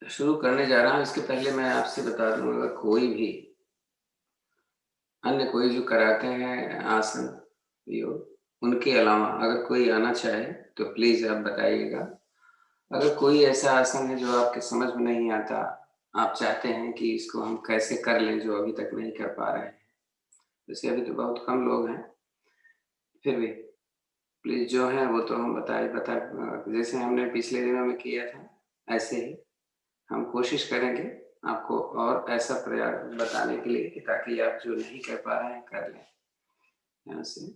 शुरू करने जा रहा हूँ, इसके पहले मैं आपसे बता दूँ, अगर कोई भी अन्य कोई जो कराते हैं आसन, योग, उनके अलावा अगर कोई आना चाहे तो प्लीज़ आप बताइएगा। अगर कोई ऐसा आसन है जो आपके समझ में नहीं आता, आप चाहते हैं कि इसको हम कैसे कर लें जो अभी तक नहीं कर पा रहे हैं, वैसे अभी तो बहुत कम लोग हैं, फिर भी प्लीज़ जो है वो तो हम जैसे हमने पिछले दिनों में किया था, ऐसे ही हम कोशिश करेंगे आपको और ऐसा प्रयास बताने के लिए कि ताकि आप जो नहीं कर पा रहे हैं, कर लें। यहाँ से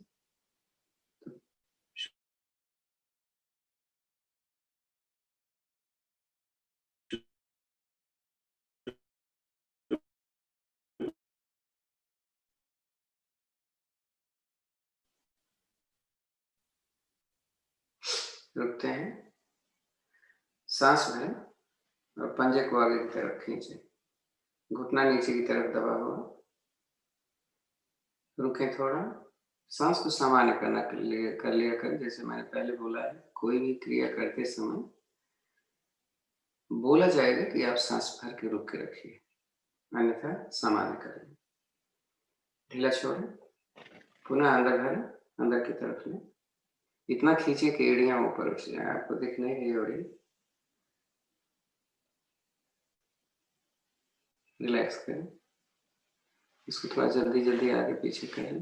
रुकते हैं, साँस भरें और पंजे को आगे की तरफ खींचें, घुटना नीचे की तरफ दबा हुआ, रुकें थोड़ा, साँस को सामान्य कर लिया करें, जैसे मैंने पहले बोला है, कोई भी क्रिया करते समय बोला जाएगा कि आप साँस भर के रोक के रखिए, अन्यथा सामान्य करें। ढीला छोड़ें, पुनः अंदर भरें, अंदर की तरफ लें, इतना खींचे कि एड़ियाँ ऊपर उठ जाएँ, आपको दिख नहीं रही होगी। रिलैक्स करें, इसको थोड़ा जल्दी-जल्दी आगे पीछे करें।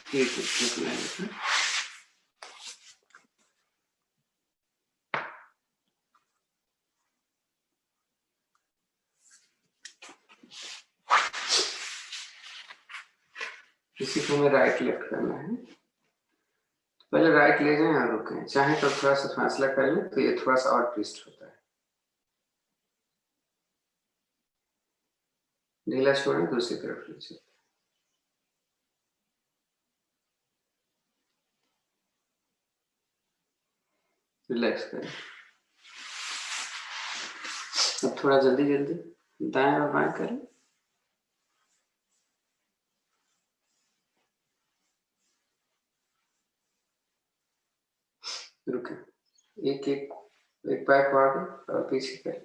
ठीक है, इतना ही था। इसी को हमें राइट लेफ्ट करना है। पहले राइट ले जाएं और रुकें, चाहे तो थोड़ा सा फासला कर लें तो ये थोड़ा सा और ट्विस्ट होता है। ढीला छोड़ें, दूसरी तरफ ले जाएं। रिलैक्स करें। अब थोड़ा जल्दी-जल्दी दाएं और बाएं करें। रुकें, एक-एक एक पैर को आगे और पीछे करें।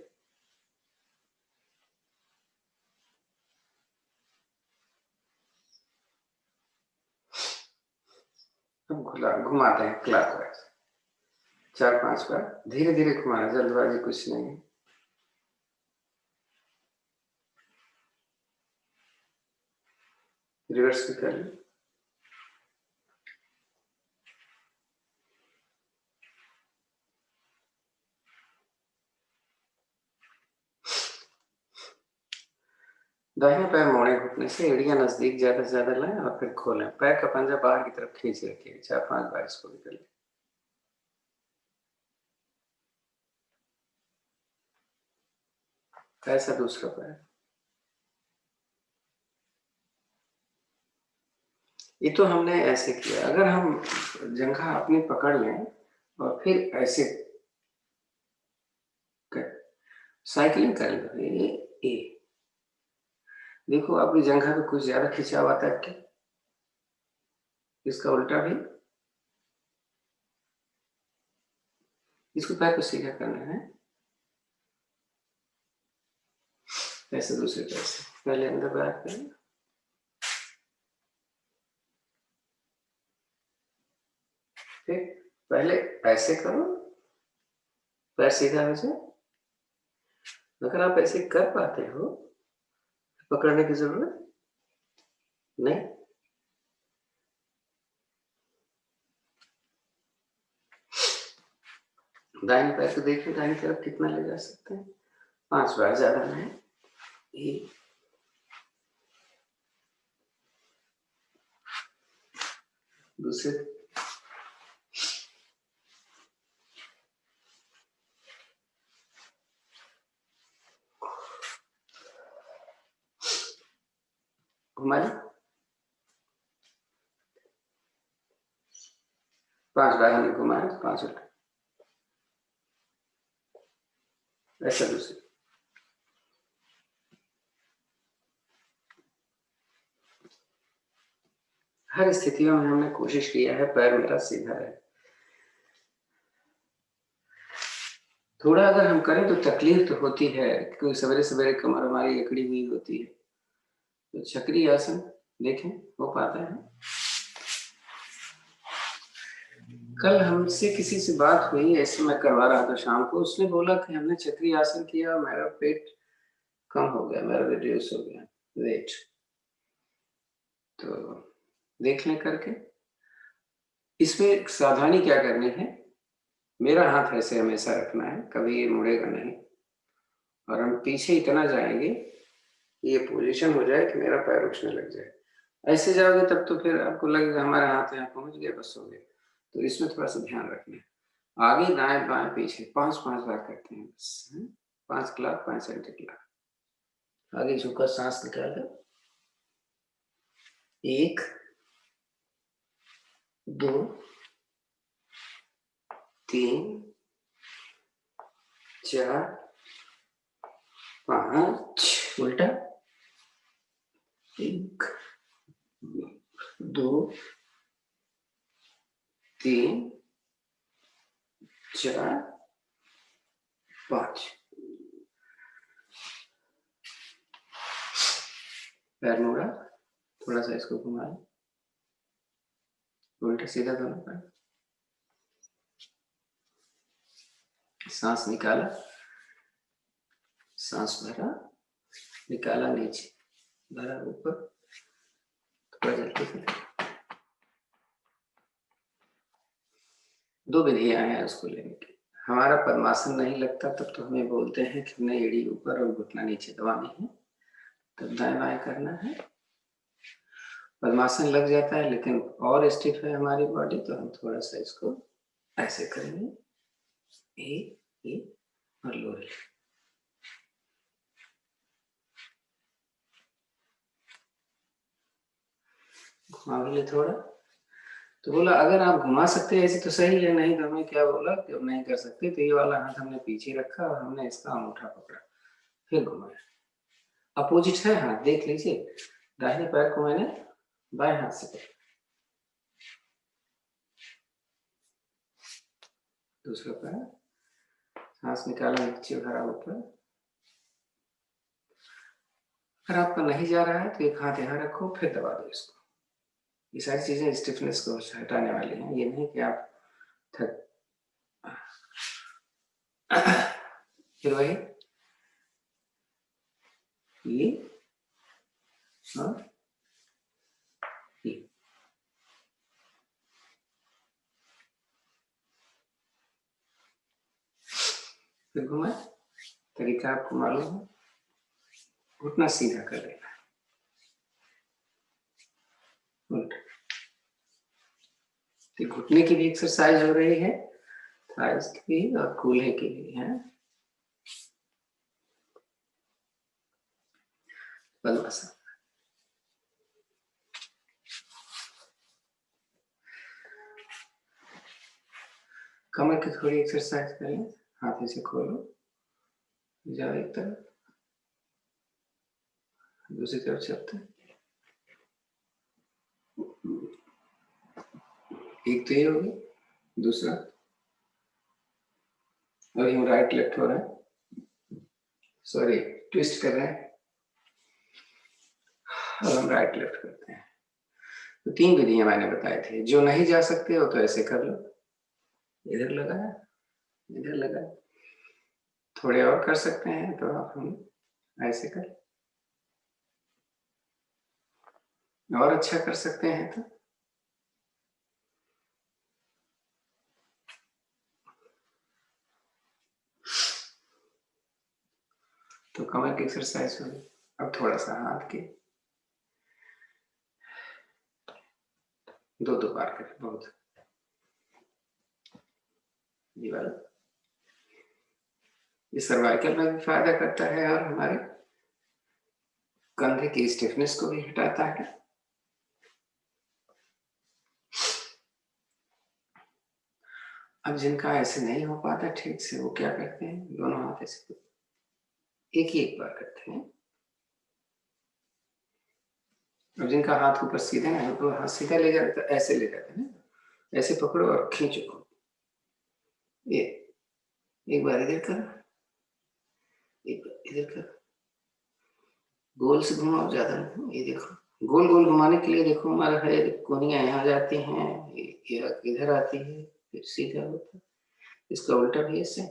अब घुमाते हैं क्लॉकवाइज, 4-5 बार धीरे-धीरे घुमाना, जल्दबाजी कुछ नहीं है। रिवर्स भी कर लें। दाहिने पैर मोड़े घुटने से, एड़ियां नजदीक ज्यादा से ज्यादा लाएं और फिर खोलें। पैर का पंजा बाहर की तरफ खींच रखिए, 4-5 बार इसको भी कर लें। ऐसा दूसरा पैर। ये तो हमने ऐसे किया, अगर हम जंघा अपनी पकड़ लें और फिर ऐसे कर साइकिलिंग कर लें, ये देखो आपकी जंघा पे कुछ ज्यादा खिंचाव आता है क्या? इसका उल्टा भी, इसको पैर को सीधा करना है, ऐसे दूसरे पैर से पहले अंदर बाहर करें, फिर पहले ऐसे करो, पैर सीधा हो जाए। अगर आप ऐसे कर पाते हो, पकड़ने की जरूरत नहीं। दाहिने पैर को देखिए, दाहिनी तरफ कितना ले जा सकते हैं, 5 बार, ज्यादा नहीं। ये दूसरे घुमाए, 5 बार हमने घुमाया तो 5 उल्टा, ऐसा दूसरे। हर स्थितियों में हमने कोशिश किया है पैर मेरा सीधा रहे। थोड़ा अगर हम करें तो तकलीफ तो होती है, क्योंकि सवेरे-सवेरे कमर हमारी अकड़ी हुई होती है। तो चक्री आसन देखें, हो पाता है? कल हमसे किसी से बात हुई, ऐसे मैं करवा रहा था शाम को, उसने बोला कि हमने चक्री आसन किया, मेरा पेट कम हो गया, मेरा रिड्यूस हो गया वेट। तो देख लें करके। इसमें सावधानी क्या करनी है, मेरा हाथ ऐसे हमेशा रखना है, कभी ये मुड़ेगा नहीं, और हम पीछे इतना जाएंगे, ये पोजीशन हो जाए कि मेरा पैर उठने लग जाए। ऐसे जाओगे तब तो फिर आपको लगेगा हमारा हाथ यहाँ पहुँच गया, बस हो गया। तो इसमें थोड़ा-सा ध्यान रखना है। आगे, दाएँ, बाएँ, पीछे 5-5 बार करते हैं बस, 5 क्लॉक, 5 एंटी क्लॉक। आगे झुका, साँस निकाला, 1, 2, 3, 4, 5, उल्टा, 1, 2, 3, 4, 5। पैर मोड़ा, थोड़ा-सा इसको घुमाया, उल्टा सीधा दोनों पैर। सांस निकाला, सांस भरा, निकाला नीचे, भरा ऊपर, थोड़ा जल्दी से। 2 विधियां हैं उसको लेने की। हमारा पद्मासन नहीं लगता तब तो हमें बोलते हैं कि हमने एड़ी ऊपर और घुटना नीचे दबानी है, तब दाएं बाएं करना है। पद्मासन लग जाता है लेकिन और स्टिफ है हमारी बॉडी, तो हम थोड़ा सा इसको ऐसे करेंगे, ये और लोअर। घुमा भी ले थोड़ा। तो बोला अगर आप घुमा सकते हैं ऐसे तो सही है, नहीं तो हमें क्या बोला कि अब नहीं कर सकते, तो ये वाला हाथ हमने पीछे रखा और हमने इसका अंगूठा पकड़ा, फिर घुमाया। अपोजिट है हाथ, देख लीजिए, दाहिने पैर को मैंने बाएं हाथ से पकड़ा, दूसरा पैर, सांस निकाला, नीचे भरा ऊपर। अगर आपका नहीं जा रहा है तो एक हाथ यहाँ रखो, फिर दबा दो इसको। ये सारी चीजें स्टिफनेस को हटाने वाली हैं, ये नहीं कि आप थक। फिर वही ये और ये। फिर घुमाए, तरीका आपको मालूम है, घुटना सीधा कर लेना, उल्टा। तो घुटने की भी एक्सरसाइज हो रही है, थाइस की भी और कूल्हे की भी है। पद्मासन। कमर की थोड़ी एक्सरसाइज कर लें, हाथ ऐसे खोलो, जाओ एक तरफ, दूसरी तरफ चलते हैं। एक तो ये हो गया, दूसरा अभी हम राइट लेफ्ट हो रहे हैं, सॉरी ट्विस्ट कर रहे हैं, अब हम राइट लेफ्ट करते हैं। तो 3 विधियां मैंने बताई थी, जो नहीं जा सकते हो तो ऐसे कर लो, इधर लगाया, इधर लगाया। थोड़े और कर सकते हैं तो आप हम ऐसे कर, और अच्छा कर सकते हैं तो कमर की एक्सरसाइज होगी। अब थोड़ा सा हाथ की, 2-2 बार करें, बहुत। ये वाला, ये सर्वाइकल में भी फायदा करता है और हमारे कंधे की स्टिफनेस को भी हटाता है। अब जिनका ऐसे नहीं हो पाता ठीक से, वो क्या करते हैं, दोनों हाथ ऐसे एक ही एक बार करते हैं। अब जिनका हाथ ऊपर सीधे ना है तो हाथ सीधा ले जाते, तो ऐसे ले जाते हैं, ऐसे पकड़ो और खींचो, ये एक बार इधर कर, एक बार इधर कर, गोल से घुमाओ, ज्यादा नहीं। ये देखो गोल गोल घुमाने के लिए देखो हमारा है, कोनियां यहाँ जाती हैं, ये इधर आती है, फिर सीधा होता है। इसका उल्टा भी ऐसे,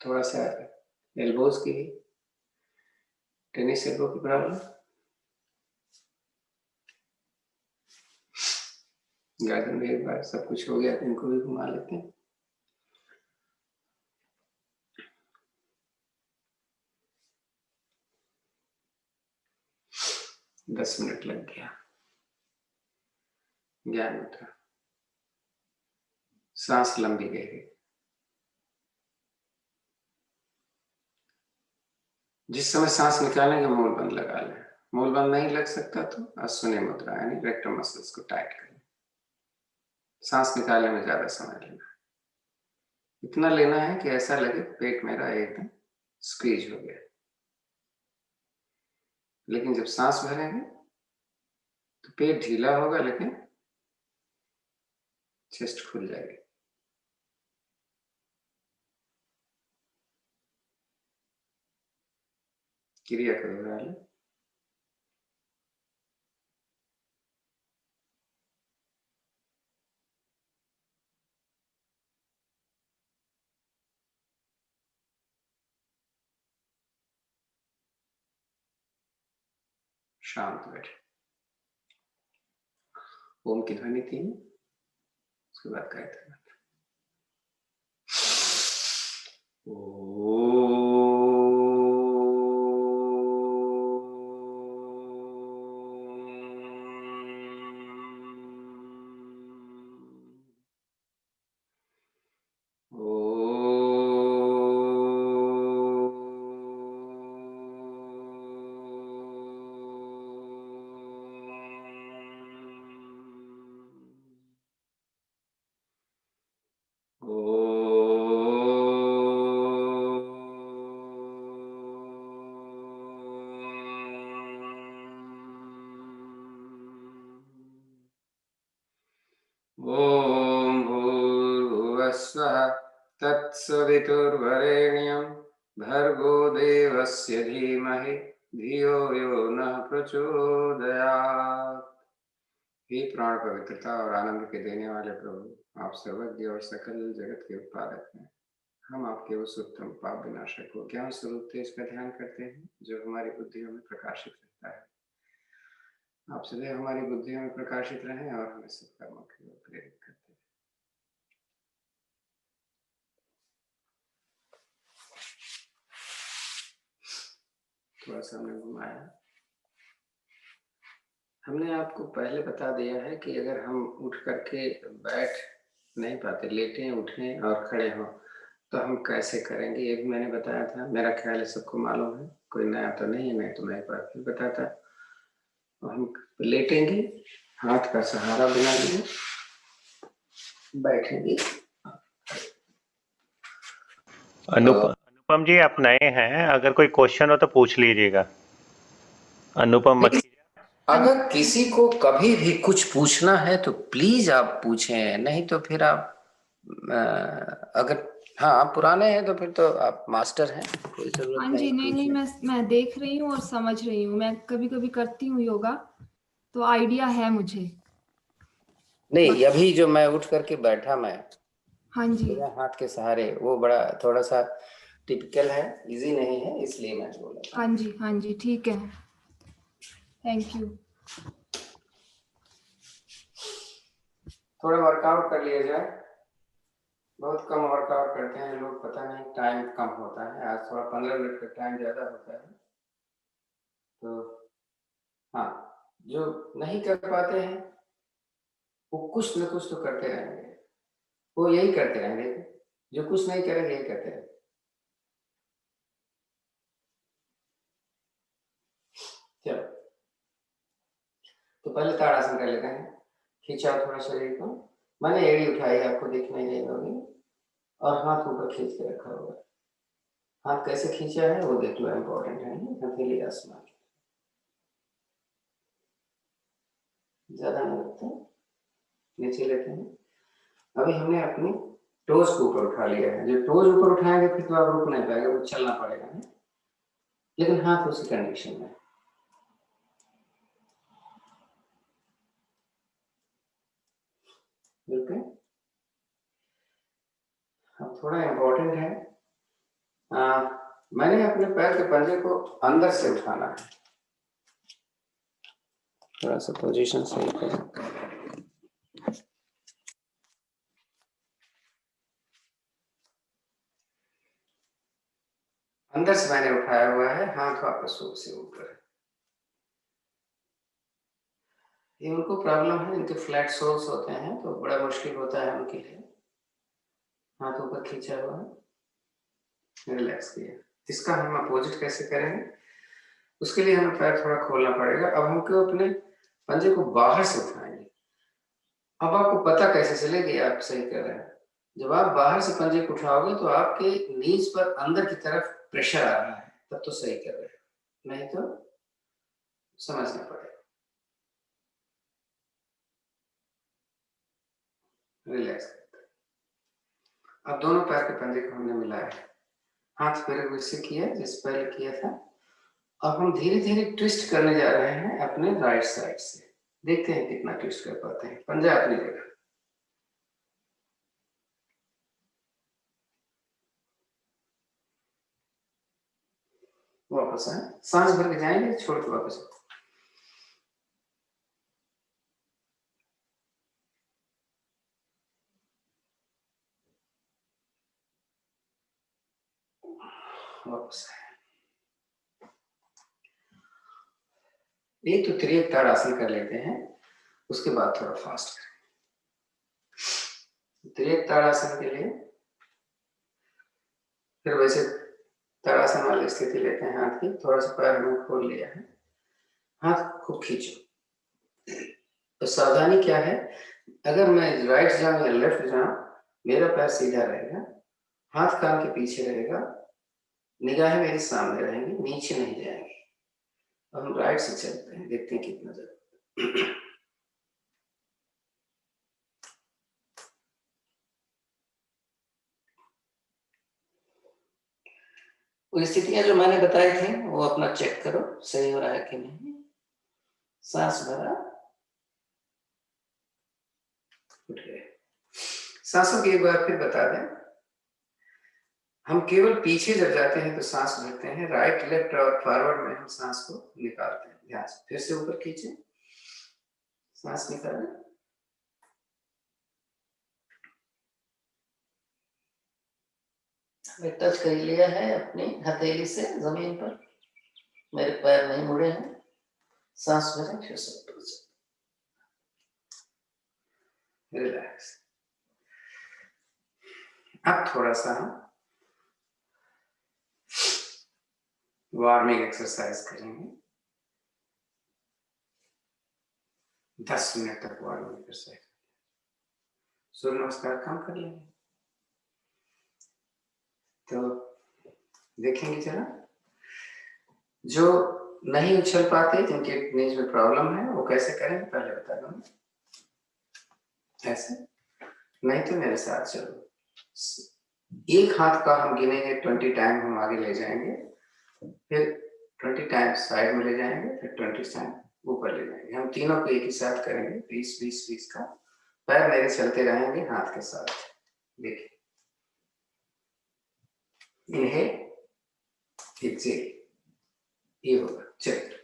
थोड़ा सा एल्बोज की, टेनिस एल्बो की प्रॉब्लम, गर्दन भी एक बार सब कुछ हो गया तो इनको भी घुमा लेते हैं। दस मिनट लग गया। ज्ञान मुद्रा, सांस लंबी गहरी। जिस समय सांस निकालेंगे मूल बंद लगा लें, मूल बंद नहीं लग सकता तो अश्विनी मुद्रा यानी रेक्टम मसल्स को टाइट करें। सांस निकालने में ज्यादा समय लेना है, इतना लेना है कि ऐसा लगे पेट मेरा एकदम स्क्वीज हो गया। लेकिन जब सांस भरेंगे तो पेट ढीला होगा लेकिन चेस्ट खुल जाएगी। क्रिया को दोहरा लें। शांत बैठे। ओम की ध्वनि 3, उसके बाद गायत्री मंत्र। ओम भूर्भुवस्सुः तत्सवितुर्वरेण्यं भर्गो देवस्य धीमहि धियो यो नः प्रचोदयात्। हे प्राण पवित्रता और आनंद के देने वाले प्रभु, आप सर्वज्ञ और सकल जगत के उत्पादक हैं। हम आपके उस उत्तम पाप विनाशक को ज्ञान स्वरूप तेज का ध्यान करते हैं जो हमारी बुद्धियों में प्रकाशित रहता है। आप सदैव हमारी बुद्धियों में प्रकाशित रहें और हमें सब कर्मों की ओर प्रेरित करते हैं। थोड़ा सा हमने घुमाया। हमने आपको पहले बता दिया है कि अगर हम उठ करके बैठ नहीं पाते, लेटे उठें और खड़े हों तो हम कैसे करेंगे, ये भी मैंने बताया था। मेरा ख्याल है सबको मालूम है, कोई नया तो नहीं है, नहीं तो मैं एक बार फिर बताता। तो हम लेटेंगे, हाथ का सहारा बिना लिए बैठेंगे। अनुपम जी, आप नए हैं, अगर कोई क्वेश्चन हो तो पूछ लीजिएगा। अनुपम मत अगर किसी को कभी भी कुछ पूछना है तो प्लीज आप पूछें, नहीं तो फिर आप अगर हाँ आप पुराने हैं तो फिर तो आप मास्टर हैं, कोई जरूरत हाँ जी, नहीं मैं देख रही हूँ और समझ रही हूँ। मैं कभी कभी करती हूँ योगा, तो आइडिया है मुझे। नहीं, अभी जो मैं उठ करके बैठा, मैं हाँ जी, बिना हाथ के सहारे, वो बड़ा थोड़ा सा टिपिकल है, इजी नहीं है, इसलिए मैं बोला। हाँ जी, ठीक है, थैंक यू। थोड़ा वर्कआउट कर लिया जाए। बहुत कम वर्कआउट करते हैं लोग, पता नहीं टाइम कम होता है। आज थोड़ा 15 मिनट का टाइम ज़्यादा होता है। तो हाँ, जो नहीं कर पाते हैं वो कुछ न कुछ तो करते रहेंगे, वो यही करते रहेंगे। जो कुछ नहीं करेंगे यही करते रहेंगे। चलो, तो पहले ताड़ासन कर लेते हैं। खींचा थोड़ा शरीर को, मैंने एड़ी उठाई, आपको दिख नहीं रही होगी, और हाथ ऊपर खींच के रखा होगा। हाथ कैसे खींचा है वो देख लो, इम्पोर्टेंट है। हथेली आसमान, ज़्यादा नहीं रखते, नीचे लेते हैं। अभी हमने अपनी टोज को ऊपर उठा लिया है। जो टोज ऊपर उठाएंगे फिर तो आप रुक नहीं पाएंगे, वो चलना पड़ेगा है? लेकिन हाथ उसी कंडीशन में। ओके, अब थोड़ा इम्पोर्टेंट है, मैंने अपने पैर के पंजे को अंदर से उठाना है। थोड़ा सा पोजीशन सही करें। अंदर से मैंने उठाया हुआ है, हाथ वापस से ऊपर। ये उनको प्रॉब्लम है, इनके फ्लैट सोल्स होते हैं तो बड़ा मुश्किल होता है उनके लिए। हाथ ऊपर खींचा हुआ है, रिलैक्स किया। इसका हम अपोजिट कैसे करेंगे, उसके लिए हमें पैर थोड़ा खोलना पड़ेगा। अब हमको अपने पंजे को बाहर से उठाएंगे। अब आपको पता कैसे चलेगी आप सही कर रहे हैं? जब आप बाहर से पंजे को उठाओगे तो आपके नीज पर अंदर की तरफ प्रेशर आ रहा है, तब तो सही कर रहे हैं, नहीं तो समझना पड़ेगा। रिलैक्स। अब दोनों पैर के पंजे को हमने मिलाया, हाथ पैर वैसे किया जैसे पहले किया था। अब हम धीरे धीरे ट्विस्ट करने जा रहे हैं अपने राइट साइड से। देखते हैं कितना ट्विस्ट कर पाते हैं। पंजा अपनी जगह, वापस आए, सांस भर के जाएंगे, छोड़ के वापस। वापस आए। एक तो त्रियक ताड़ासन कर लेते हैं, उसके बाद थोड़ा फास्ट करें। त्रियक ताड़ासन के लिए फिर वैसे ताड़ासन वाली स्थिति लेते हैं हाथ की। थोड़ा सा पैर हमने खोल लिया है, हाथ खूब खींचो। तो सावधानी क्या है, अगर मैं राइट जाऊं या लेफ्ट जाऊं, मेरा पैर सीधा रहेगा, हाथ कान के पीछे रहेगा, निगाहें मेरे सामने रहेंगी, नीचे नहीं जाएंगी। अब हम राइट से चलते हैं, देखते हैं कितना जगह। वो स्थितियां जो मैंने बताई थी वो अपना चेक करो, सही हो रहा है कि नहीं। सांस भरा, उठ गए। सांसों की एक बार फिर बता दें, हम केवल पीछे जब जाते हैं तो सांस भरते हैं, राइट लेफ्ट और फॉरवर्ड में हम सांस को निकालते हैं। ध्यान से फिर से ऊपर खींचे, सांस निकालें, टच कर लिया है अपनी हथेली से जमीन पर, मेरे पैर नहीं मुड़े हैं। सांस भरें, फिर से ऊपर से रिलैक्स। अब थोड़ा सा हम वार्मिंग एक्सरसाइज करेंगे। 10 मिनट तक वार्मिंग एक्सरसाइज। सूर्य नमस्कार कम कर लेंगे तो देखेंगे जरा, जो नहीं उछल पाते, जिनके नीज में प्रॉब्लम है, वो कैसे करेंगे पहले बता दूं। ऐसे नहीं तो मेरे साथ चलो, एक हाथ का हम गिनेंगे 20 टाइम, हम आगे ले जाएंगे, फिर 20 टाइम साइड में ले जाएंगे, फिर 20 टाइम ऊपर ले जाएंगे। हम तीनों को एक ही साथ करेंगे, 20 20 20 का। पैर मेरे चलते रहेंगे हाथ के साथ। देखिए, इन्हें एक्सेल, ये होगा। चलिए,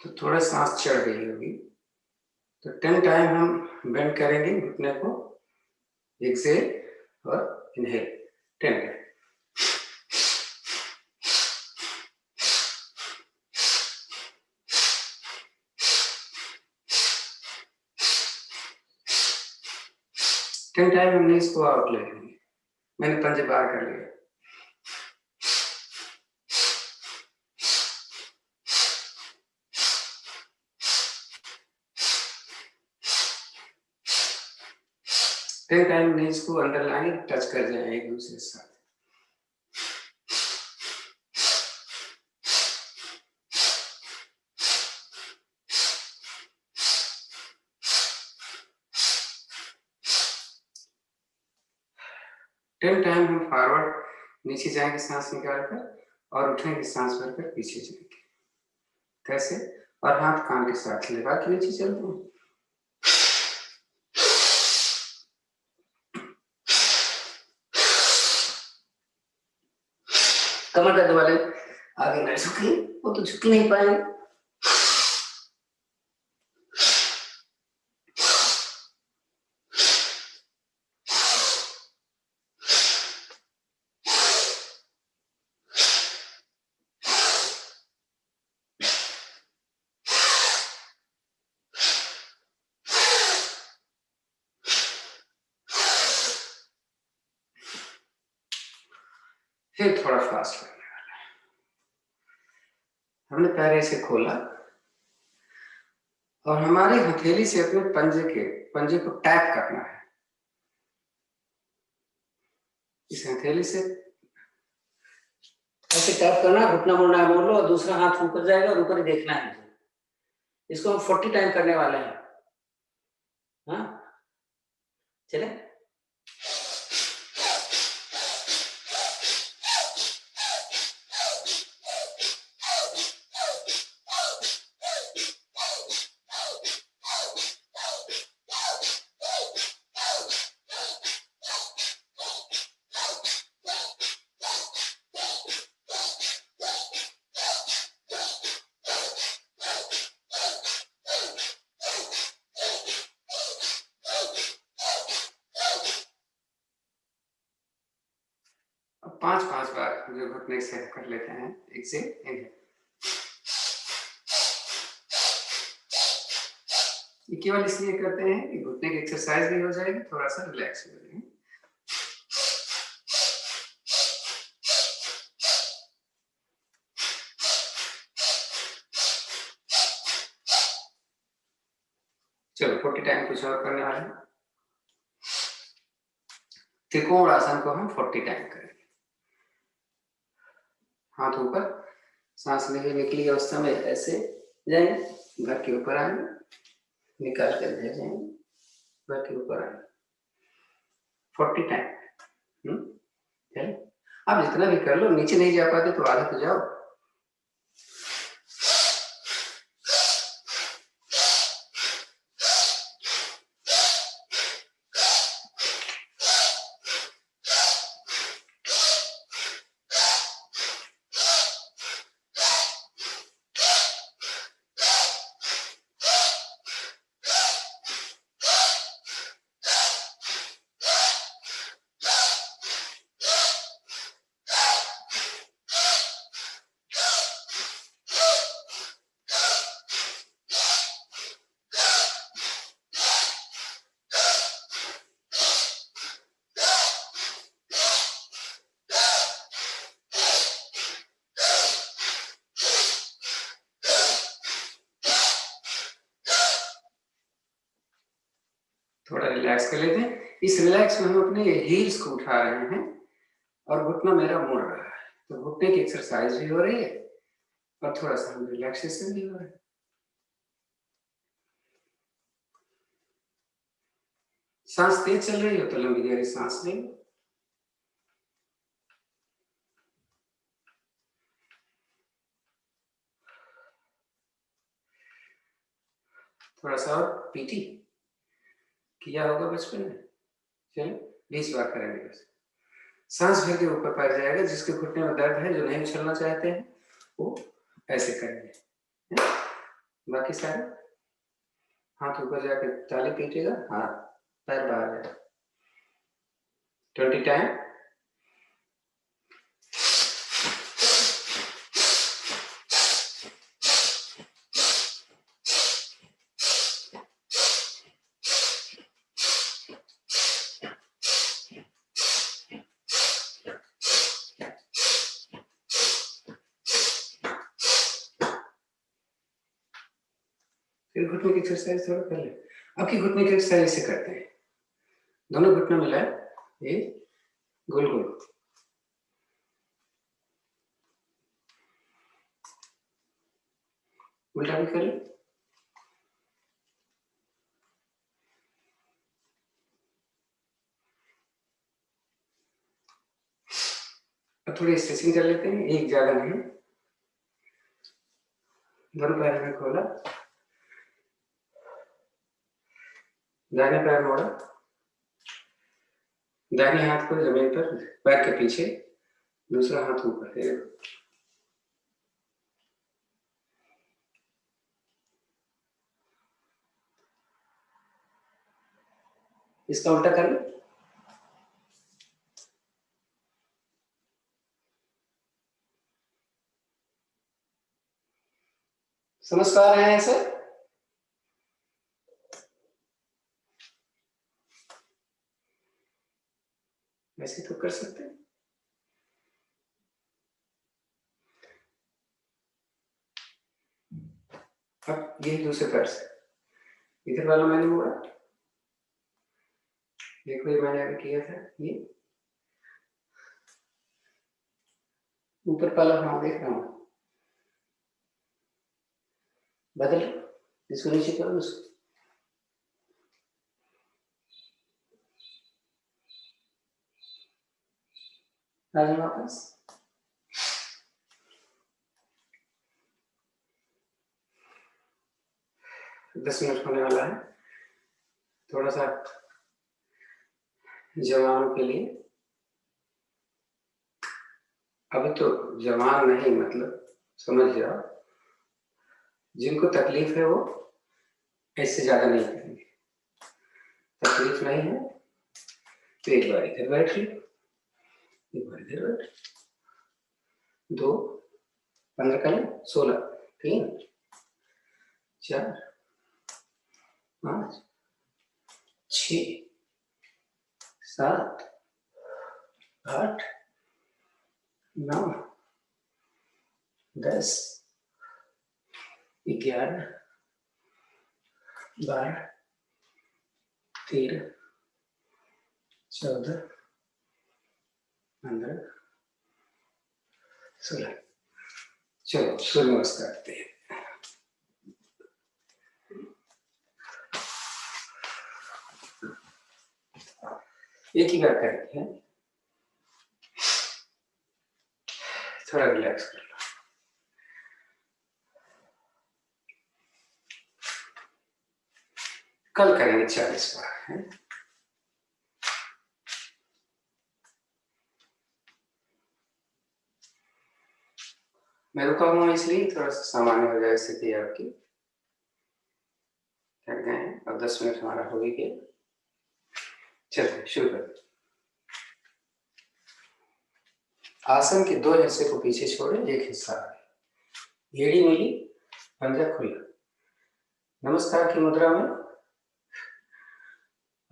तो थोड़ा सांस चढ़ गई होगी। तो 10 टाइम हम बेंड करेंगे घुटने को, एक्सेल और इनहेल 10 टाइम। टेन टाइम हमने इसको आउट ले लेंगे। मैंने पंजे बाहर कर लिया। टेन टाइम नीज को अंदर लाएंगे, टच कर जाए एक दूसरे के साथ। टेन टाइम हम फॉरवर्ड नीचे जाएंगे सांस निकाल कर, और उठेंगे सांस भरकर पीछे जाएंगे। कैसे? और हाथ कान के साथ लगा के नीचे चलते हैं। कमर दर्द वाले आगे न झुके, वो तो झुक नहीं पाएंगे। फिर थोड़ा फास्ट करने वाला है। हमने पैर ऐसे खोला और हमारी हथेली से अपने पंजे को टैप करना है। इस हथेली से ऐसे टैप करना, घुटना मोड़ना है, मोड़ लो, और दूसरा हाथ ऊपर जाएगा और ऊपर ही देखना है। इसको हम 40 टाइम करने वाले हैं। हाँ, चले। अब 5-5 बार जो घुटने से कर लेते हैं, एक से एक। ये केवल इसलिए करते हैं कि घुटने की एक्सरसाइज भी हो जाएगी, थोड़ा सा रिलैक्स हो जाएगी। चलो 40 टाइम कुछ और करने वाले हैं। त्रिकोण आसन को हम 40 टाइम करेंगे। हाथ ऊपर, सांस लेके निकली अवस्था में ऐसे जाएंगे, घर के ऊपर आएंगे, निकाल कर इधर जाएंगे, घर के ऊपर आएंगे 40 टाइम। चलिए, आप जितना भी कर लो, नीचे नहीं जा पाते तो आगे तो जाओ। थोड़ा रिलैक्स कर लेते हैं। इस रिलैक्स में हम अपने हील्स को उठा रहे हैं और घुटना मेरा मुड़ रहा है, तो घुटने की एक्सरसाइज भी हो रही है और थोड़ा सा हम रिलैक्सेशन भी हो रहा है। सांस तेज चल रही हो तो लंबी गहरी सांस लें। थोड़ा सा और पीटी किया होगा बचपन में, चलो 20 बार करेंगे बस। सांस भर के ऊपर पैर जाएगा, जिसके घुटने में दर्द है, जो नहीं उछलना चाहते हैं, वो ऐसे करेंगे। बाकी सारे हाथ ऊपर जाके ताली पीटेगा, हाँ पैर बाहर जाए। 20 टाइम। फिर घुटने की एक्सरसाइज थोड़ा कर ले। अब की घुटने की एक्सरसाइज से करते हैं, दोनों घुटने मिलाए, ये गोल गोल, उल्टा भी कर ले। अब थोड़ी स्ट्रेचिंग कर लेते हैं, एक ज्यादा नहीं। दोनों पैर में खोला, दाहिने पैर मोड़ा, दाहिने हाथ को जमीन पर पैर के पीछे, दूसरा हाथ ऊपर है। इसका उल्टा कर लो। समझ पा रहे हैं सर? वैसे तो कर सकते हैं। अब ये दूसरे पैर से, इधर वाला मैंने मोड़ा, देखो ये मैंने अभी किया था, ये ऊपर वाला, हाँ देख रहा हूँ, बदल, इसको नीचे करो, उसको आ जाओ वापस। दस मिनट होने वाला है, थोड़ा सा जवानों के लिए। अभी तो जवान नहीं, मतलब समझ जाओ, जिनको तकलीफ है वो इससे ज्यादा नहीं करेंगे। तकलीफ नहीं है तो एक बार इधर बैठ लो, एक बार इधर बैठ, 2, 15 करें, 16, 3, 4, 5, 6, 7, 8, 9, 10, 11, 12, 13, 14, 15, 16। चलो सूर्य नमस्कार करते हैं। एक ही बार करते हैं, थोड़ा रिलैक्स कर लो। कल करेंगे 40 बार है? मैं रुका हूँ इसलिए थोड़ा सा सामान्य हो जाए स्थिति आपकी। थक गए हैं, अब 10 मिनट हमारा हो ही गया। चलिए शुरू करते। आसन के 2 हिस्से को पीछे छोड़े, एक हिस्सा आगे, एड़ी मिली, पंजा खुला। नमस्कार की मुद्रा में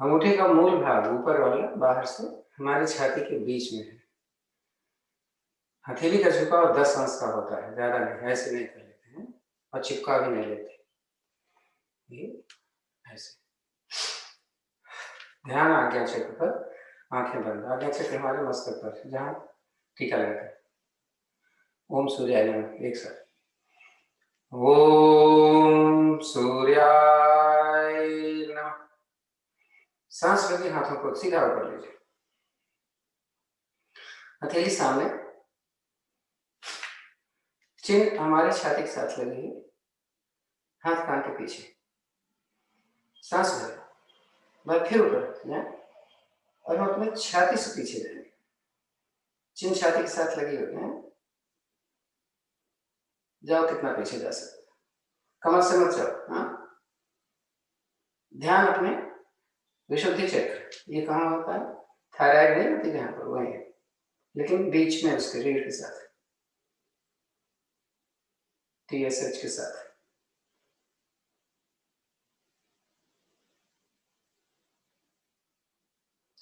अंगूठे का मूल भाग ऊपर वाला बाहर से हमारी छाती के बीच में है। हथेली का झुकाव 10 अंश का होता है, ज्यादा नहीं, ऐसे नहीं कर लेते हैं और चिपका भी नहीं लेते, ये ऐसे। ध्यान आज्ञा चक्र पर, आंखें बंद। आज्ञा चक्र हमारे मस्तक पर, जहां टीका लगाता है। ओम सूर्याय नमः, एक साथ। ओम सूर्याय नमः। सांस लगे, हाथों को सीधा ऊपर लीजिए, हथेली सामने, चिन्ह हमारी छाती के साथ लगी है, हाथ कान के पीछे। सांस भरे, मैं फिर ऊपर जाए और हम अपने छाती से पीछे जाएंगे, चिन्ह छाती के साथ लगी होती है। जाओ कितना पीछे जा सकते, कमर से मत जाओ, हाँ ध्यान अपने विशुद्धि चक्र, ये कहाँ होता है? थायराइड नहीं होती यहाँ पर, वही, लेकिन बीच में उसके रीढ़ के साथ, TSH के साथ।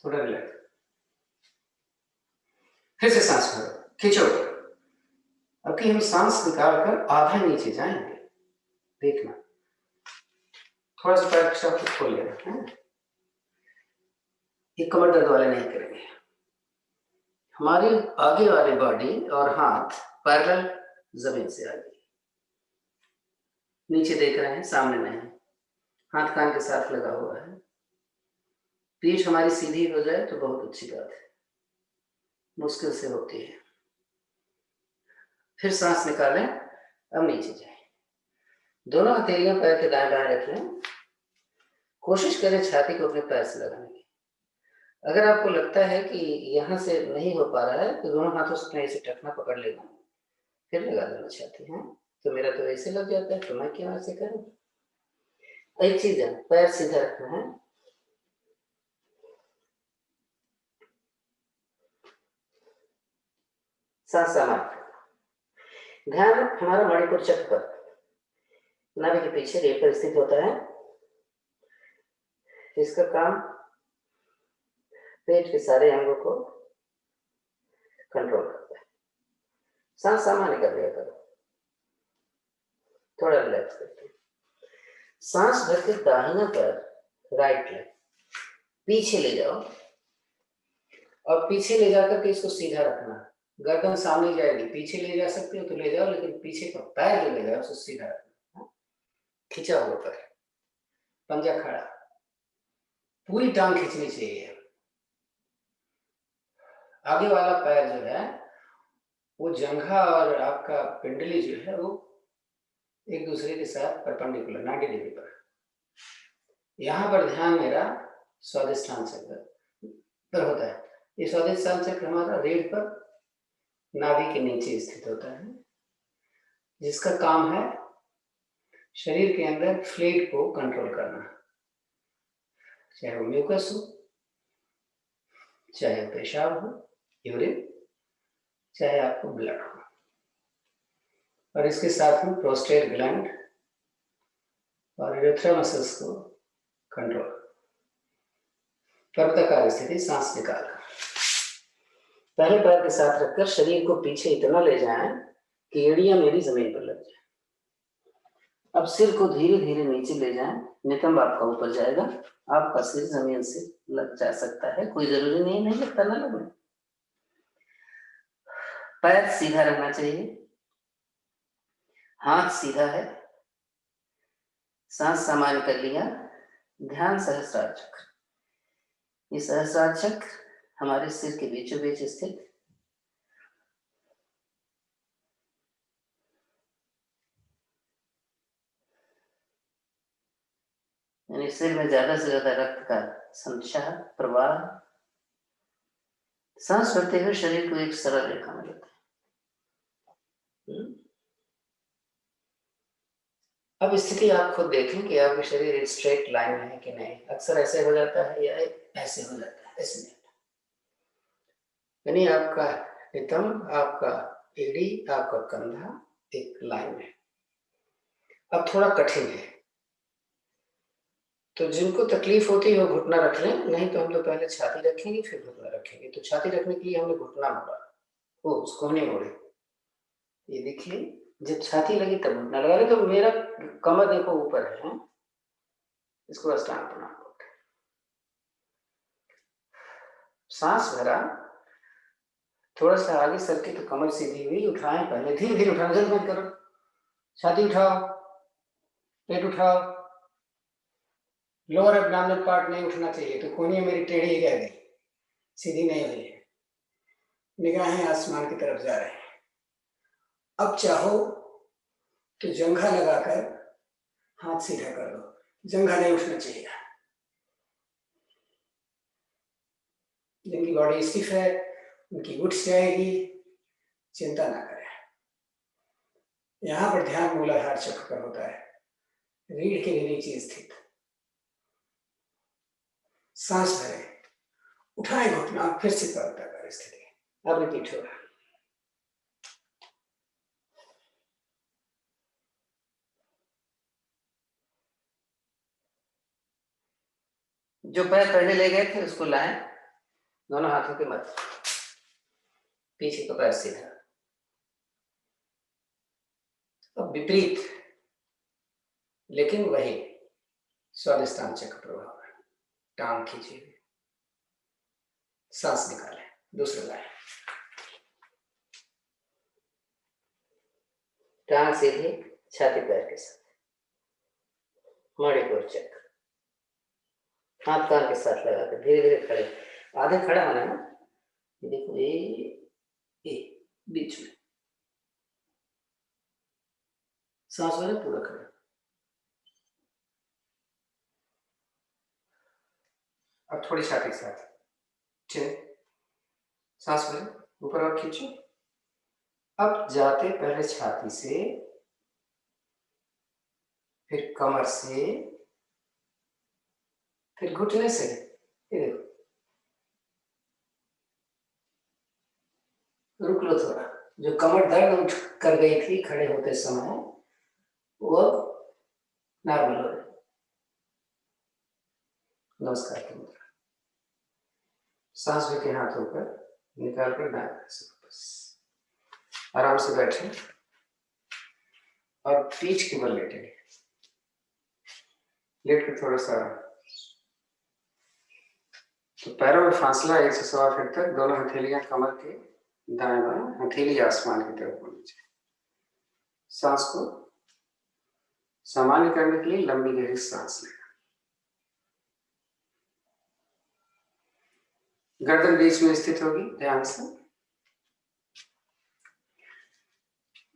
थोड़ा रिलैक्स, फिर से सांस भरो, खींचो। अब कि हम सांस निकालकर आधा नीचे जाएंगे, देखना, थोड़ा सा पैर का खोल लेना है। ये कमर दर्द वाले नहीं करेंगे। हमारी आगे वाली बॉडी और हाथ पैरेलल जमीन से आगे, नीचे देख रहे हैं, सामने नहीं, हाथ कान के साथ लगा हुआ है। पीठ हमारी सीधी हो जाए तो बहुत अच्छी बात है, मुश्किल से होती है। फिर सांस निकालें, अब नीचे जाए, दोनों हथेलियां पैर के दाएं बाएं रख लें। कोशिश करें छाती को अपने पैर से लगाने की। अगर आपको लगता है कि यहां से नहीं हो पा रहा है तो दोनों हाथों से अपने ऐसे टखना पकड़ लेना, फिर लगा देना छाती है। तो मेरा तो ऐसे लग जाता है, तो मैं क्यों ऐसे करूं? एक चीज है, पैर सीधा रखना है, सांस सामान्य। ध्यान हमारा मणिपुर चक्र पर, नाभि के पीछे रीढ़ पर स्थित होता है। इसका काम पेट के सारे अंगों को कंट्रोल करता है। सांस सामान्य कर लिया करो, थोड़ा रिलैक्स करके। सांस भर के दाहिना पैर राइट लेग पीछे ले जाओ, और पीछे ले जाकर के इसको सीधा रखना। गर्दन सामने जाएगी, पीछे ले जा सकते हो तो ले जाओ, लेकिन पीछे का पैर जो ले जाओ उसको सीधा रखना। खींचा हुआ पैर, पंजा खड़ा, पूरी टांग खींचनी चाहिए। आगे वाला पैर जो है वो जंघा और आपका पिंडली जो है वो एक दूसरे के साथ परपेंडिकुलर 90 डिग्री पर। यहां पर ध्यान मेरा स्वादिष्ठान चक्र पर होता है। ये स्वादिष्ठान चक्र हमारा रीढ़ पर नाभि के नीचे स्थित होता है, जिसका काम है शरीर के अंदर फ्लूइड को कंट्रोल करना, चाहे वो म्यूकस हो, चाहे पेशाब हो, यूरिन, चाहे आपको ब्लड हो। और इसके साथ में प्रोस्टेट ग्लैंड और यूरेथ्रा मसल्स को कंट्रोल। पर्वताकार स्थिति, सांस निकालकर पहले पैर के साथ रखकर शरीर को पीछे इतना ले जाएं कि एड़ियां मेरी जमीन पर लग जाए। अब सिर को धीरे धीरे नीचे ले जाएं, नितंब आपका ऊपर जाएगा, आपका सिर जमीन से लग जा सकता है, कोई जरूरी नहीं लगता ना लगना। पैर सीधा रहना चाहिए, हाथ सीधा है, सांस सामान्य कर लिया। ध्यान सहस्रार चक्र, ये सहस्रार चक्र हमारे सिर के बीचों बीच स्थित, यानी सिर में ज्यादा से ज्यादा रक्त का संचार प्रवाह। सांस भरते हुए शरीर को एक सरल रेखा में लेते हैं। अब स्थिति आप खुद देखें कि आपका शरीर एक स्ट्रेट लाइन में है कि नहीं। अक्सर ऐसे हो जाता है या ऐसे हो जाता है, ऐसे नहीं। यानी आपका नितंब, आपका एड़ी, आपका कंधा एक लाइन में। अब थोड़ा कठिन है, तो जिनको तकलीफ होती है वो घुटना रख लें, नहीं तो हम तो पहले छाती रखेंगे फिर घुटना रखेंगे। तो छाती रखने के लिए हमने घुटना मोड़ा, वो उसको नहीं मोड़े। ये देखिए, जब छाती लगी तब घुटना लगा रहे। तो मेरा कमर देखो ऊपर है, इसको अष्टांग प्रणाम बोलते हैं। सांस भरा, थोड़ा सा आगे सर की तो कमर सीधी हुई, उठाएं, पहले धीरे धीरे उठाना, जल्द मत करो। छाती उठाओ, पेट उठाओ, लोअर एब्डोमिनल पार्ट नहीं उठना चाहिए। तो कोहनी मेरी टेढ़ी रह गई, सीधी नहीं हुई है, निगाहें आसमान की तरफ जा रहे हैं। अब चाहो तो जंघा लगाकर हाथ सीधा कर दो, जंघा नहीं उठना चाहिए। जिनकी बॉडी स्टिफ है उनकी उठ जाएगी, चिंता ना करें। यहां पर ध्यान मूलाधार चक्र पर होता है, रीढ़ के नीचे स्थित। सांस भरें, उठाएं घुटना, फिर से पलटाकार स्थिति। अब रिपीट होगा। जो पैर पहले ले गए थे उसको लाएं, दोनों हाथों के मध्य, पीछे का पैर सीधा। अब विपरीत, लेकिन वही स्वादिष्टान चक्र प्रभाव है। टांग खींचिए, सांस निकालें, दूसरा लाएं, टांग सीधी, छाती पैर के साथ, मणिपुर चक्र, हाथ कान के साथ लगा कर धीरे धीरे खड़े, आधे खड़ा होना है। ये देखो, ये बीच में सांस वाले पूरा खड़ा। अब थोड़ी छाती के साथ, सांस भरें, ऊपर और खींचो। अब जाते पहले छाती से, फिर कमर से, फिर घुटने से। ये देखो, रुक लो थोड़ा। जो कमर दर्द उठ कर गई थी खड़े होते समय, वो नॉर्मल हो गई। नमस्कार की मुद्रा, सांस के हाथों पर निकाल कर दाएं से वापस आराम से बैठे और पीठ के बल लेटे। लेट कर थोड़ा सा तो पैरों में फासला 1 से 1.25 फीट तक, दोनों हथेलियां कमर के दाएं बाएं, हथेली आसमान की तरफ होनी चाहिए। सांस को सामान्य करने के लिए लंबी गहरी सांस लें। गर्दन बीच में स्थित होगी, ध्यान से।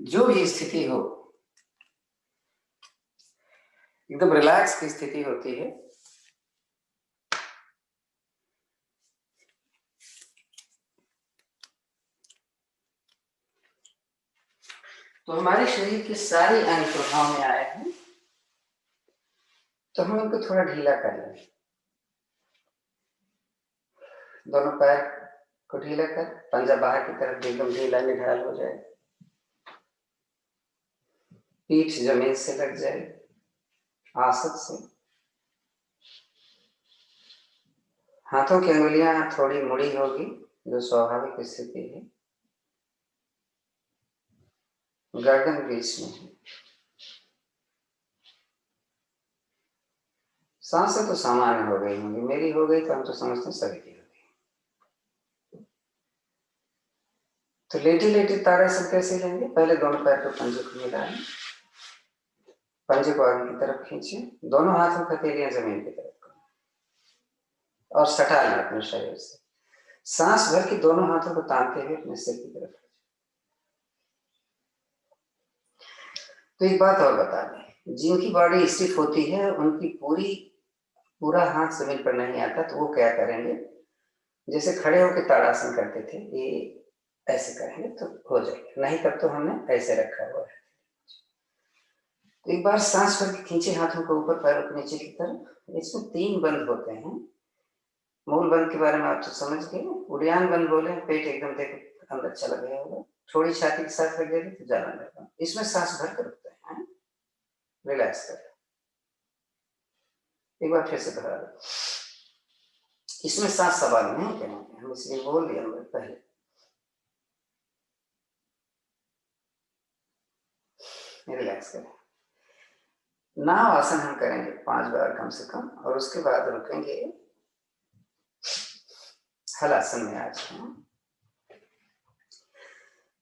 जो भी स्थिति हो, एकदम रिलैक्स की स्थिति होती है। तो हमारे शरीर के सारे अंग प्रभाव में आए हैं, तो हम उनको थोड़ा ढीला कर लें। दोनों पैर को ढीला कर, पंजा बाहर की तरफ एकदम ढीला निढाल हो जाए, पीठ जमीन से लग जाए, आसन से। हाथों की अंगुलियां थोड़ी मुड़ी होगी, जो स्वाभाविक स्थिति है। गर्दन बीच में है। सांसें तो सामान्य हो गई होंगी, मेरी हो गई तो हम तो समझते हैं सभी की होगी। तो लेटे लेटे ताड़ासन कैसे लेंगे? पहले दोनों पैर को पंजे को मिलाएं, पंजे को आगे की तरफ खींचें, दोनों हाथों की हथेलियां जमीन की तरफ करें और सटा लें अपने शरीर से। सांस भर के दोनों हाथों को तानते हुए अपने सिर की तरफ। तो एक बात और बता दें, जिनकी बॉडी स्टिफ होती है, उनकी पूरा हाथ जमीन पर नहीं आता, तो वो क्या करेंगे, जैसे खड़े होकर ताड़ासन करते थे, ये ऐसे करेंगे तो हो जाएगा। नहीं तब तो हमने ऐसे रखा हुआ है। तो एक बार सांस भर के खींचे हाथों को ऊपर, पैरों के नीचे की तरफ। इसमें 3 बंद होते हैं। मूल बंद के बारे में आप तो समझ गए। उड़ियान बंद बोले, पेट एकदम देखो अंदर चला गया होगा, थोड़ी छाती के साथ लग जाएगी तो ज्यादा लगा। इसमें सांस भर कर रुकते हैं, रिलैक्स कर। एक बार फिर से दोहरा दो। इसमें सांस सवाल नहीं करेंगे हम, इसलिए बोल दिया हमने पहले। रिलैक्स करें। नाव आसन हम करेंगे 5 बार कम से कम, और उसके बाद रुकेंगे। हलासन में आज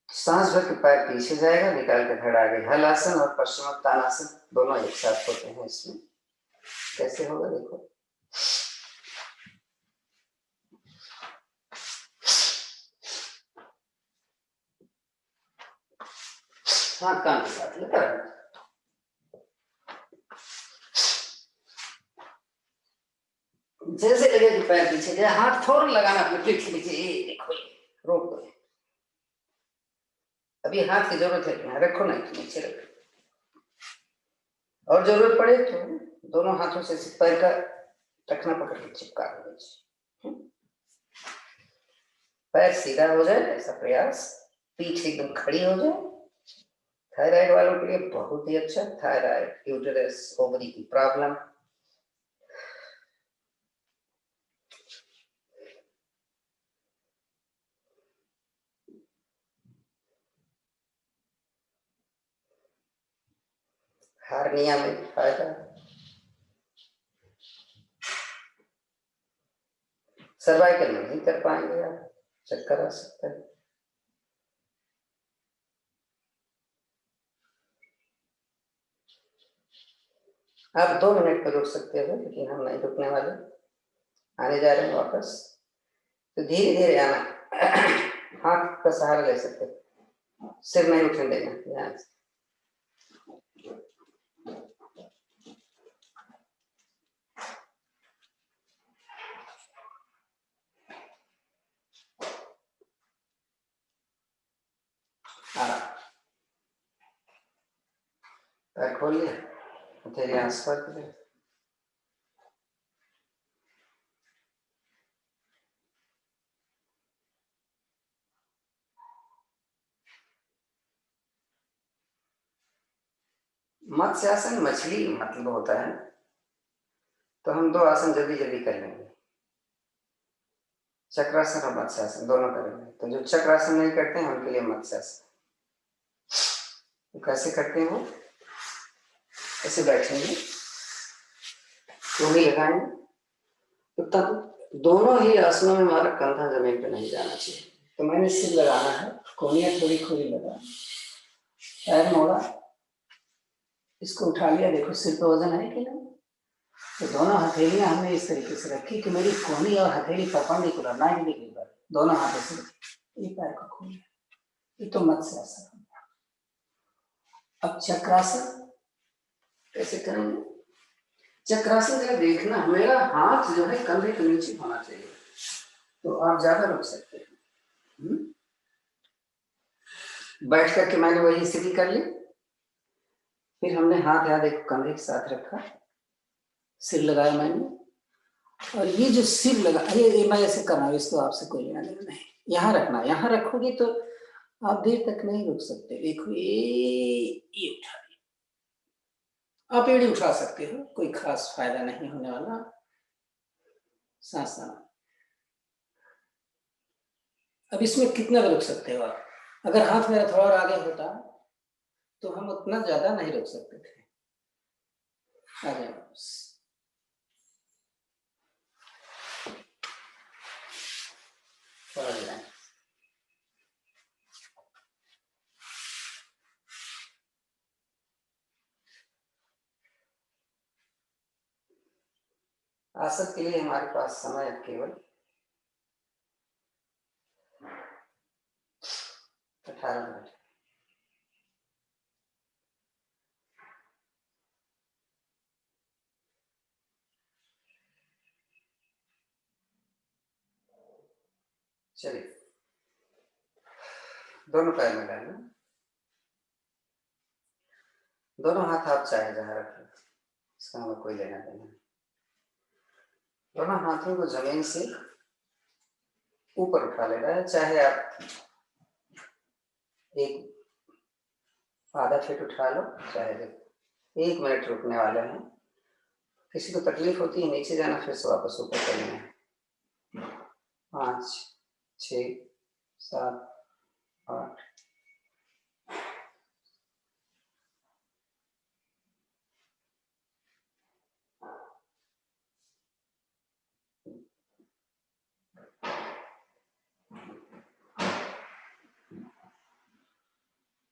सांस भर के पैर पीछे जाएगा, निकाल के खड़ा आगे। हलासन और पश्चिमोत्तानासन दोनों एक साथ होते हैं। इसमें कैसे होगा देखो, हाथ कान के साथ लगा, जैसे लगे कि पैर पीछे जाए, हाथ फौरन लगाना अपने पीठ के नीचे। देखो, रोक दो। अभी हाथ की जरूरत है, यहाँ रखो, नहीं तो नीचे रखो। और जरूरत पड़े तो दोनों हाथों से पैर का टखना पकड़ के चिपका दो। पैर सीधा हो जाए ऐसा प्रयास, पीठ एकदम खड़ी हो जाए। थायराइड वालों के लिए बहुत ही अच्छा, थायराइड, यूटेरस, ओवरी की प्रॉब्लम। हार्निया में फायदा, सर्वाइकल में नहीं कर पाएंगे आप, चक्कर आ सकता है। आप 2 मिनट पर रुक सकते हो, लेकिन हम नहीं रुकने वाले, आने जा रहे हैं वापस। तो धीरे धीरे आना, हाथ का सहारा ले सकते हो, सिर नहीं उठने देना, ध्यान से। पैर खोल लिया, हथेली आसपास कर दे। मत्स्यासन मछली मतलब होता है, तो हम 2 आसन जल्दी जल्दी कर लेंगे, चक्रासन और मत्स्यासन दोनों करेंगे। तो जो चक्रासन नहीं करते हैं उनके लिए मत्स्यासन। तो कैसे करते हैं वो? ऐसे बैठेंगे, कोहनी लगाएंगे, तो तब दोनों ही आसनों में हमारा कंधा जमीन पे नहीं जाना चाहिए। तो मैंने सिर लगाना है, कोहनियां थोड़ी खुली लगा, पैर मोड़ा, इसको उठा लिया, देखो सिर पे वजन है कि नहीं। तो दोनों हथेलियां हमने इस तरीके से रखी कि मेरी कोहनी और हथेली परपेंडिकुलर, 90 डिग्री पर, दोनों हाथों से ये पैर को खोल लिया। ये तो मत्स्यासन। अब चक्रासन कैसे करेंगे? चक्रासन जरा देखना, मेरा हाथ जो है कंधे के नीचे होना चाहिए, तो आप ज्यादा रुक सकते हैं। बैठ करके मैंने वही स्थिति कर ली, फिर हमने हाथ याद एक कंधे के साथ रखा, सिर लगाया मैंने, और ये जो सिर लगा, ये मैं ऐसे कर रहा हूँ, इसको आपसे कोई लेना देना नहीं। यहाँ रखना, यहाँ रखोगे तो आप देर तक नहीं रुक सकते। देखो ये उठा, आप एड़ी उठा सकते हो, कोई खास फायदा नहीं होने वाला। सांस आना। अब इसमें कितना रुक सकते हो आप? अगर हाथ मेरा थोड़ा और आगे होता तो हम उतना ज्यादा नहीं रुक सकते थे। आ जाए वापस। आसन के लिए हमारे पास समय है केवल 18 मिनट। चलिए, दोनों पैर में डालना, दोनों हाथ आप चाहे जहां रखें, इसका हमें कोई लेना देना। दोनों हाथों को जमीन से ऊपर उठा लेना है, चाहे आप एक आधा फीट उठा लो, चाहे 1 मिनट रुकने वाले हैं। किसी को तकलीफ होती है नीचे जाना, फिर से वापस ऊपर करना है। 5, 6, 7, 8,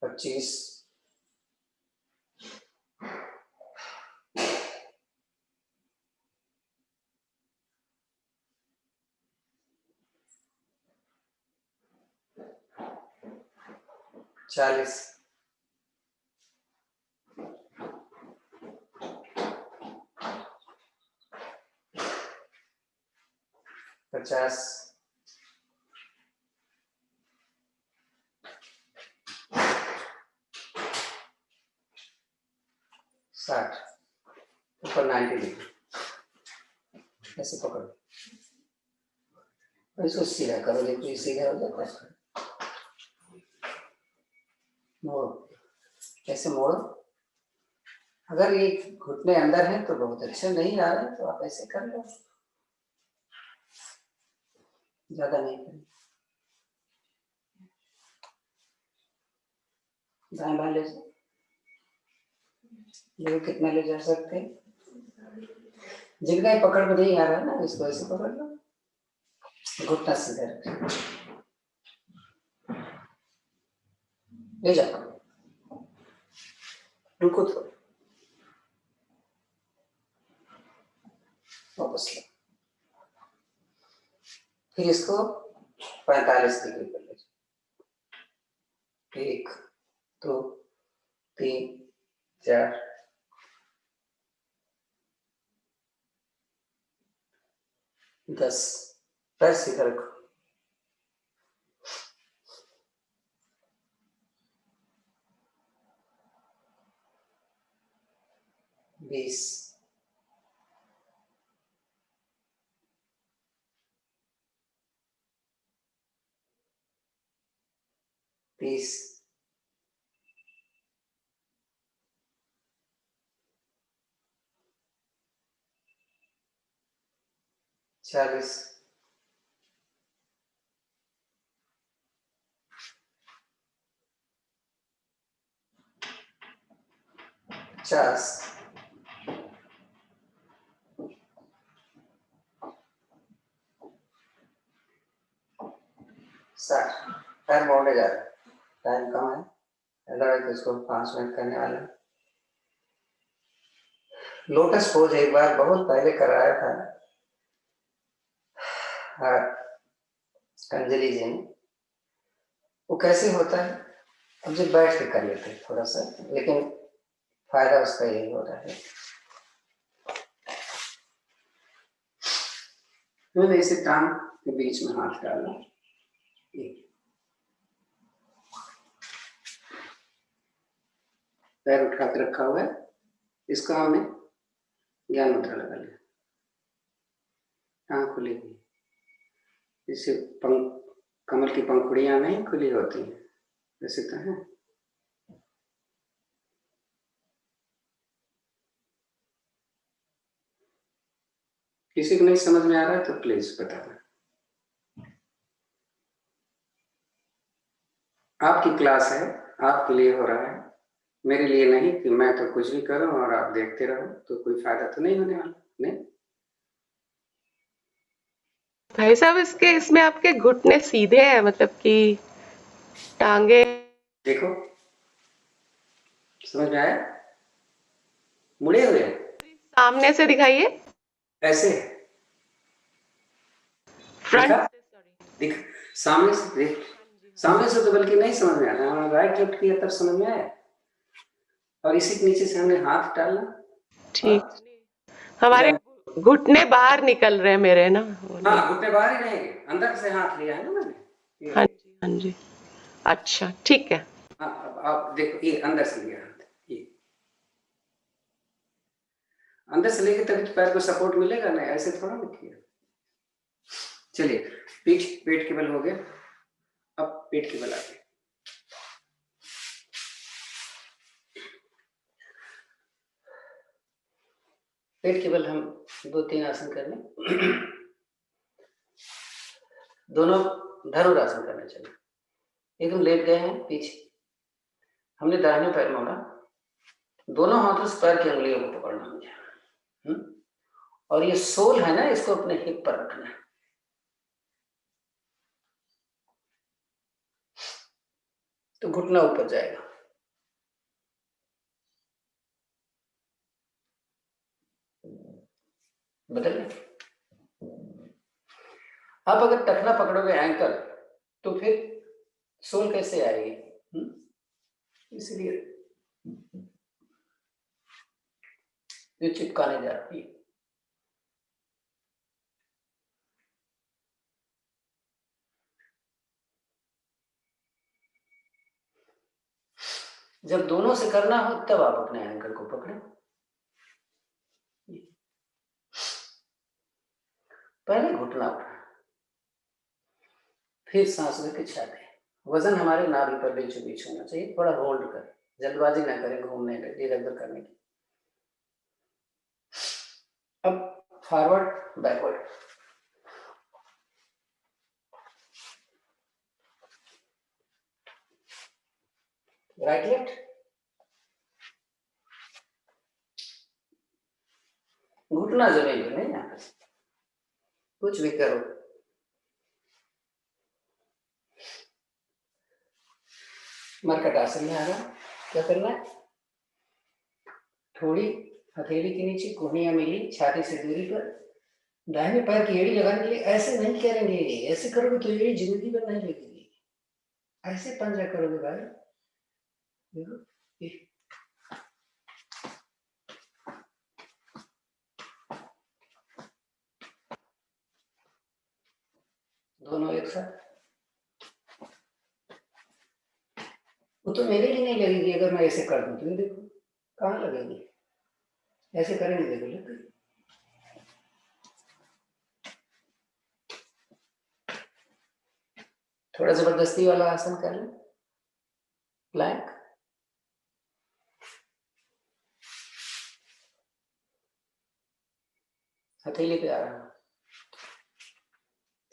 पच्चीस, 40, 50, 60, ऊपर 90 डिग्री। ऐसे पकड़ो, इसको सीधा करो, देखो ये सीधा हो जाता है। मोड़ो, ऐसे मोड़ो। अगर ये घुटने अंदर है तो बहुत अच्छा, नहीं आ रहा है तो आप ऐसे कर लो, ज्यादा नहीं करें। दाएं बाएं ले जाओ, देखो कितना ले जा सकते हैं। जिनका पकड़ में नहीं आ रहा है ना, इसको ऐसे पकड़ लो, घुटना सीधा रखो, ले जाओ, रुको तो वापस लो। फिर इसको 45 डिग्री पर ले जाओ, 1 2 3 4 10, पैर सीधा रखो, 20 30 40 50 60। पैर मोड़ने जा रहा है, टाइम कम है, अदरवाइज इसको 5 मिनट करने वाला है। लोटस पोज एक बार बहुत पहले कराया था अंजलि जी ने, वो कैसे होता है, अब जब बैठ के कर लेते हैं थोड़ा सा, लेकिन फायदा उसका यही हो रहा है। मैंने इसे टांग के बीच में हाथ डाला, पैर उठा के रखा हुआ है, इसको हमने ज्ञान मुद्रा लगा लिया, टांग खुली हुई, जैसे कमल की पंखुड़ियां नहीं खुली होती हैं वैसे तो है। किसी को नहीं समझ में आ रहा है तो प्लीज बताना। आपकी क्लास है, आपके लिए हो रहा है, मेरे लिए नहीं कि मैं तो कुछ भी करूं और आप देखते रहो, तो कोई फायदा तो नहीं होने वाला। नहीं भाई साहब, इसमें आपके घुटने सीधे हैं, मतलब कि टांगे। देखो, समझ में आया, मुड़े हुए हैं, सामने से दिखाइए, ऐसे फ्रंट दिखा, से, सॉरी। दिख, सामने से देख, सामने से तो बल्कि नहीं समझ में आ रहा, राइट लेफ्ट किया तब समझ में आया। और इसी के नीचे से हमने हाथ डालना, ठीक, हमारे घुटने बाहर निकल रहे हैं मेरे ना। हाँ घुटने बाहर ही रहेंगे, अंदर से हाथ लिया है ना मैंने। हाँ जी, हाँ जी, अच्छा ठीक है। हाँ अब आप देखो, ये अंदर से लिया हाथ, ये अंदर से लेके तभी तो पैर को सपोर्ट मिलेगा ना, ऐसे थोड़ा ना किया। चलिए, पेट के बल हो गया, अब पेट के बल आगे, पेट के बल हम 2-3 आसन करने, दोनों धनुरासन करना चाहिए। एकदम लेट गए हैं पीछे, हमने दाहिने पैर मोड़ा, दोनों हाथों से पैर की उंगलियों को पकड़ना मुझे, और ये सोल है ना, इसको अपने हिप पर रखना है, तो घुटना ऊपर जाएगा। बदल लें। आप अगर टखना पकड़ोगे एंकल तो फिर सोल कैसे आएगी, इसलिए ये चिपकाने जा रही है। जब दोनों से करना हो तब आप अपने एंकल को पकड़ें, घुटना उठा, फिर सांस लेके छाती, वजन हमारे नाभि पर बीचों बीच होना चाहिए। थोड़ा होल्ड कर, जल्दबाजी ना करें घूमने लगे इधर उधर करने की। अब फॉरवर्ड बैकवर्ड, राइट लेफ्ट, घुटना जमीन पे नहीं, यहाँ पे कुछ भी करो। मरकट आसन में आना, क्या करना है, थोड़ी हथेली के नीचे कोहनियां मिली छाती से दूरी पर, दाहिने पैर की एड़ी लगाने के लिए ऐसे नहीं करेंगे, ऐसे करोगे तो एड़ी जिंदगी में नहीं लगेगी, ऐसे पंजा करोगे भाई, देखो दोनों एक साथ। वो तो मेरे लिए नहीं लगेगी अगर मैं ऐसे कर दूं, तो देखो कहाँ लगेगी, ऐसे करेंगे देखो लगेगी। थोड़ा जबरदस्ती वाला आसन कर लें, प्लैंक, हथेली पे आ रहा,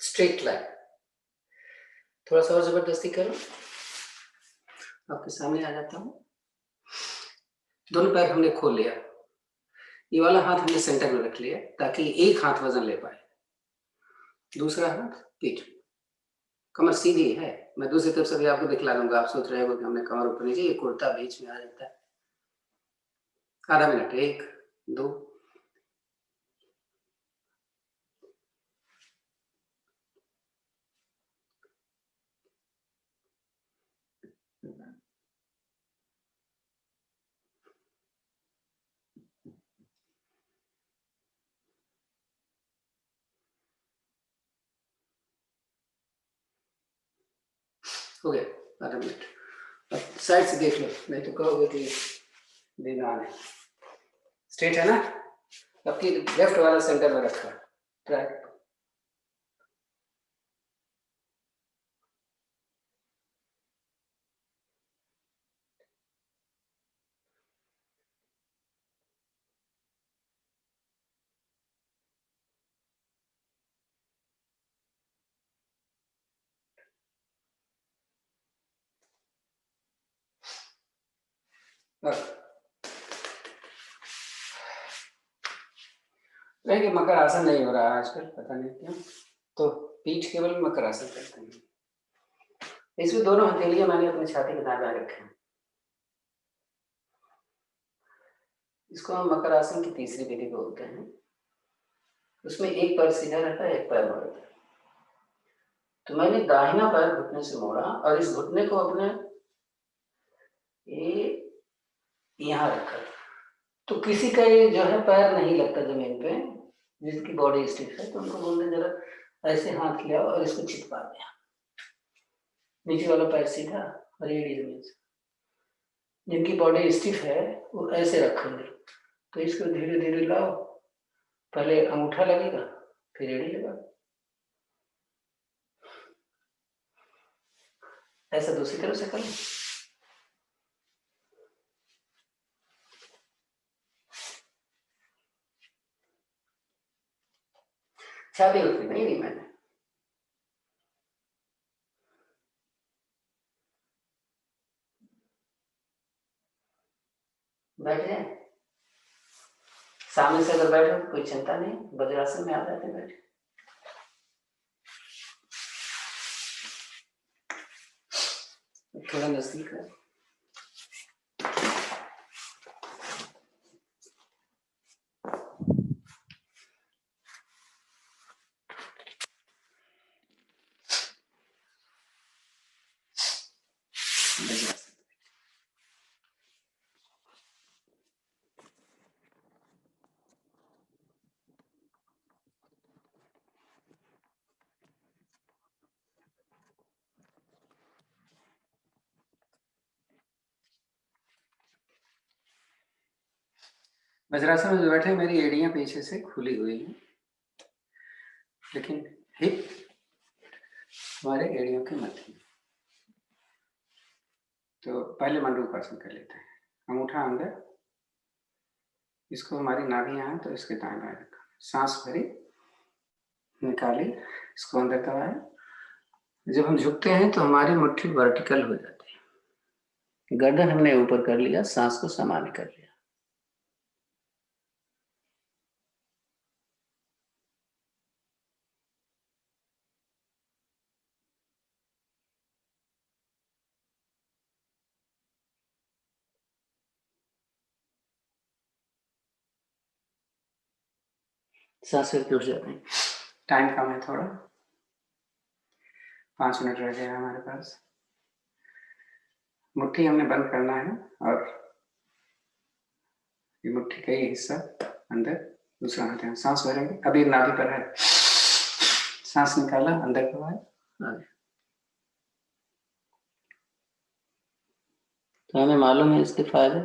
स्ट्रेट लाइन, थोड़ा सा और जबरदस्ती करो, आपके सामने आ जाता हूं। दोनों पैर हमने खोल लिया, ये वाला हाथ हमने सेंटर में रख लिया ताकि एक हाथ वजन ले पाए, दूसरा हाथ पीठ, कमर सीधी है। मैं दूसरी तरफ से भी आपको दिखला दूंगा, आप सोच रहे हो कि हमने कमर ऊपर नीचे, ये कुर्ता बीच में आ जाता है। आधा मिनट, 1 2, हो गया, आधा मिनट। अब साइड से देख लो, नहीं तो कहोगे कि बेईमान है। स्ट्रेट है ना, आपकी लेफ्ट वाला सेंटर में रखा, ट्राई, नहीं कि मकर आसन नहीं हो रहा है आजकल, पता नहीं क्यों, तो पीठ केवल मकर आसन करते हैं। इसमें दोनों हथेलियां मैंने अपनी छाती के दाएं बाएं रखे हैं। इसको हम मकर आसन की तीसरी विधि बोलते हैं। उसमें एक पैर सीधा रहता है, एक पैर मुड़ा रहता है। तो मैंने दाहिना पैर घुटने से मोड़ा और इस घुटने को अपने ये यहाँ रखा, तो किसी का ये जो है पैर नहीं लगता जमीन पे, जिसकी बॉडी स्टिफ है, तो उनको बोलते जरा ऐसे हाथ लिया और इसको चिपका दिया, नीचे वाला पैर सीधा और एड़ी जमीन से। जिनकी बॉडी स्टिफ है वो ऐसे रखेंगे, तो इसको धीरे धीरे लाओ, पहले अंगूठा लगेगा फिर एड़ी लगा, ऐसा दूसरी तरफ से कर लो। छाती उठती नहीं मैंने, बैठ जाए, सामने से अगर बैठो तो कोई चिंता नहीं, वज्रासन में आ जाते हैं बैठे। थोड़ा नजदीक है, वज्रासन में जो बैठे मेरी एड़ियां पीछे से खुली हुई हैं, लेकिन हिप हमारे एड़ियों के मध्य में। तो पहले मंडूकासन कर लेते हैं। अंगूठा अंदर, इसको हमारी नाभि यहाँ है तो इसके दाएं बाएं रखा, सांस भरी, निकाली, इसको अंदर दबाया। जब हम झुकते हैं तो हमारी मुट्ठी वर्टिकल हो जाती है, गर्दन हमने ऊपर कर लिया, सांस को सामान्य कर लिया। सांस फिर उठ जाते हैं। टाइम कम है थोड़ा, 5 मिनट रह गया हमारे पास। मुट्ठी हमने बंद करना है और ये मुट्ठी का ये हिस्सा अंदर, दूसरा हाथ है, सांस भरेंगे। अभी नाभि पर है, सांस निकाला, अंदर दबाया। तो हमें मालूम है इसके फायदे,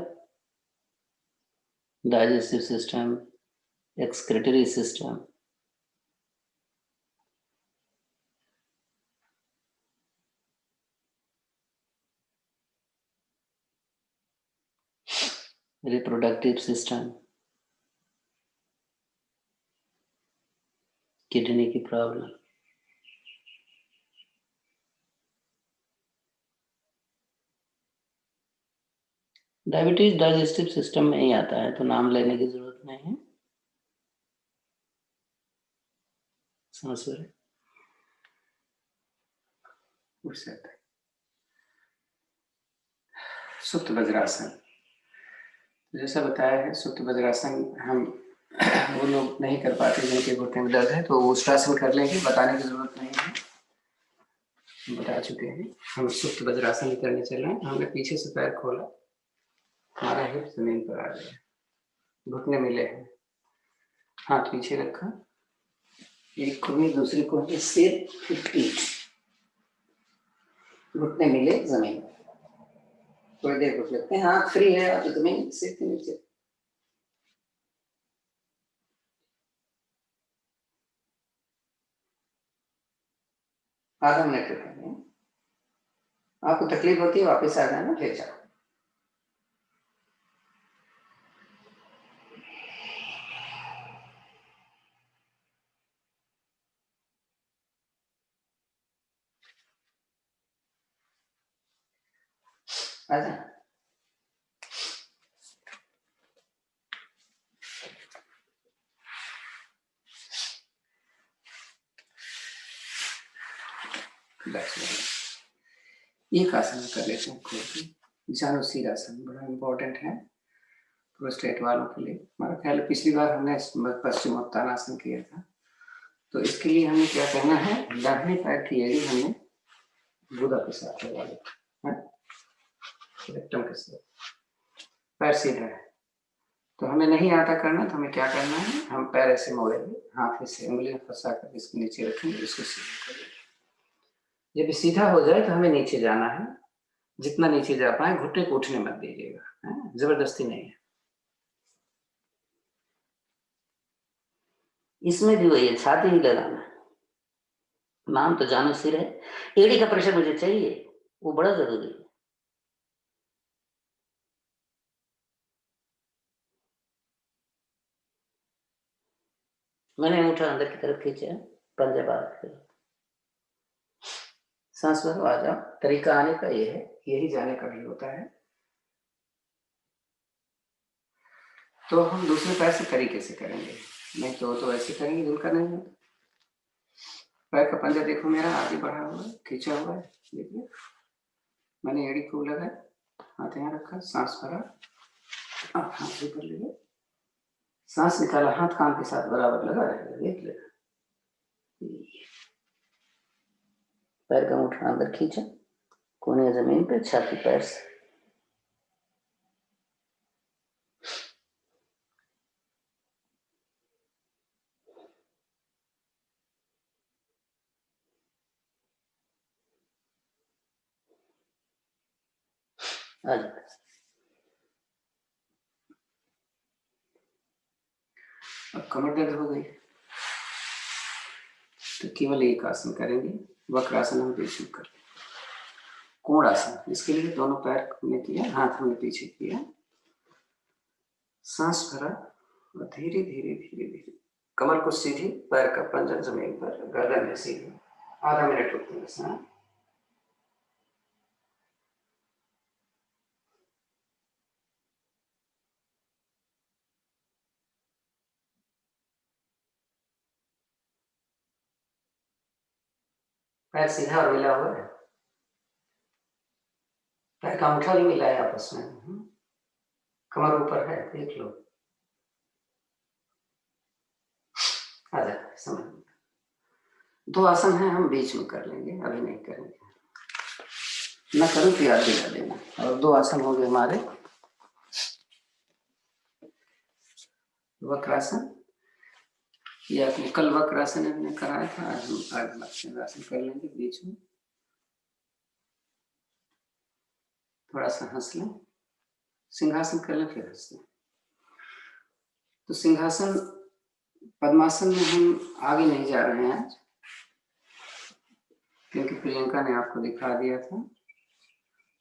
digestive system, excretory system, reproductive system, kidney की प्रॉब्लम। डायबिटीज डाइजेस्टिव सिस्टम में ही आता है, तो नाम लेने की जरूरत नहीं है। सांस भरे, उठ जाता है। सुप्त वज्रासन, जैसा बताया है, सुप्त वज्रासन हम वो लोग नहीं कर पाते जिनके घुटने में दर्द है, तो वो उष्ट्रासन कर लेंगे, बताने की जरूरत नहीं है, बता चुके हैं। हम सुप्त वज्रासन ही करने चल रहे हैं। हमने पीछे से पैर खोला, हमारा हिप जमीन पर आ गया, घुटने मिले हैं, हाथ पीछे रखा, एक कोहनी दूसरी कोहनी, सिर फिर पीठ, घुटने मिले जमीन। थोड़ी देर घुट लेते हैं, हाथ फ्री है, आप जमीन सिर के नीचे। आधा मिनट रखेंगे। आपको तकलीफ होती है वापस आ जाना, फिर जाओ। आजा। एक आसन कर लेते हैं खोल के, जानुसीरासन, बड़ा इंपॉर्टेंट है प्रोस्टेट वालों के लिए। हमारा ख्याल है पिछली बार हमने पश्चिमोत्तानासन किया था, तो इसके लिए हमें क्या करना है, दाहिने पैर की एड़ी हमने गुदा के साथ लगा ली है, रेक्टम के साथ, पैर सीधा है। तो हमें नहीं आता करना, तो हमें क्या करना है, हम पैर ऐसे मोड़ेंगे, हाथ से उंगलियां फंसा कर इसको नीचे रखेंगे, इसको सीधा करेंगे। जब सीधा हो जाए तो हमें नीचे जाना है, जितना नीचे जा पाए, घुटने को उठने मत दीजिएगा, जबरदस्ती नहीं है। इसमें भी वही है, छाती ही लगाना है। नाम तो जानो सिर है, एड़ी का प्रेशर मुझे चाहिए, वो बड़ा जरूरी है। मैंने अंगूठा अंदर की तरफ खींचा, पंजा बाहर की तरफ, सांस भरो, आ जाओ। तरीका आने का ये है, यही जाने का भी होता है। तो हम दूसरे पैर से तरीके से करेंगे, नहीं तो ऐसे करेंगे, उनका नहीं होता। पैर का पंजा देखो मेरा आगे बढ़ा हुआ है, खींचा हुआ है, देखिए मैंने एड़ी को लगाया, हाथ यहाँ रखा, सांस भरा, अब हाथ ऊपर ले गए, सांस निकाला, हाथ कान के साथ बराबर लगा रहेगा, देख लेना। पैर का अंगूठा अंदर खींचा, कोने जमीन पे, छाती पैर से। आ जाओ। अब कमर दर्द हो गई, केवल एक आसन करेंगे, वक्रासन हम बीच में कर लेंगे। कोण आसन, इसके लिए दोनों पैर हमने किया, हाथ हमने पीछे किया, सांस भरा और धीरे धीरे धीरे धीरे कमर को सीधी, पैर का पंजा जमीन पर, गर्दन में सीधी। आधा मिनट रुकते हैं सांस। पैर सीधा और मिला हुआ है, पैर का अंगूठा भी मिला है आपस में, कमर ऊपर है, देख लो। आ जाए समझ। दो आसन हैं, हम बीच में कर लेंगे, अभी नहीं करेंगे। न करूं तो याद दिला देना। और दो आसन हो गए हमारे। वक्रासन, ये आपने कल वक्रासन हमने कराया था, आज हम सिंहासन कर लेंगे बीच में। थोड़ा सा हंस लें, सिंहासन कर लें फिर हंस लें। तो सिंहासन पद्मासन में हम आगे नहीं जा रहे हैं आज, क्योंकि प्रियंका ने आपको दिखा दिया था।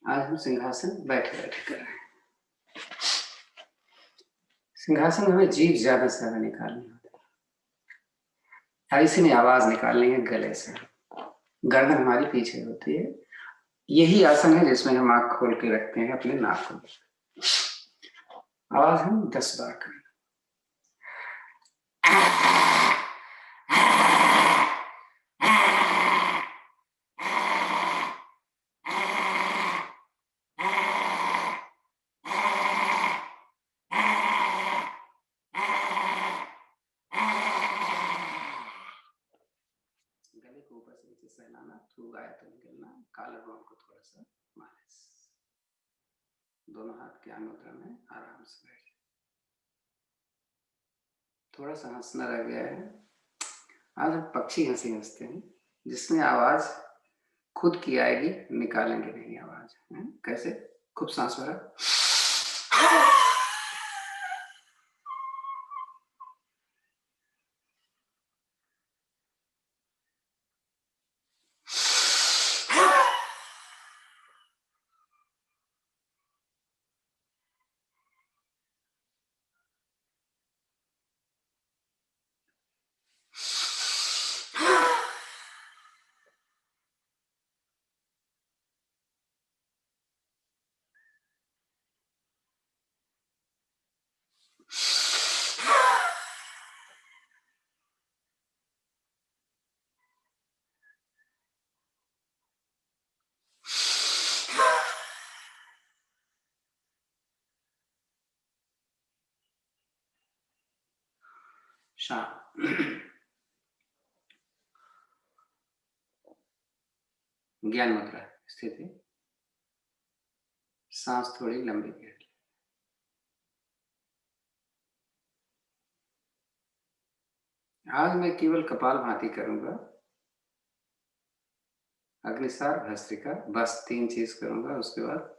आज हम सिंहासन बैठे बैठे कर रहे हैं। सिंहासन में हमें जीभ ज्यादा से ज्यादा निकालनी होती है, ऐसे में आवाज निकालनी है गले से, गर्दन हमारी पीछे होती है। यही आसन है जिसमें हम आंख खोल के रखते हैं अपने नाक को। आवाज हम 10 बार करें। गले को ऊपर से नीचे सहलाना, थूक आया तो निकलना, काले बोन को थोड़ा सा मालिश। दोनों हाथ ज्ञान मुद्रा में आराम से बैठ। थोड़ा सा हंसना रह गया है। आज हम पक्षी हंसी हंसते हैं, जिसमें आवाज खुद की आएगी, निकालेंगे नहीं आवाज। कैसे? खूब सांस भरा, शांत। ज्ञान मुद्रा स्थिति, सांस थोड़ी लंबी गहरी। आज मैं केवल कपाल भाती करूंगा, अग्निसार, भस्त्रिका, बस 3 चीज करूंगा। उसके बाद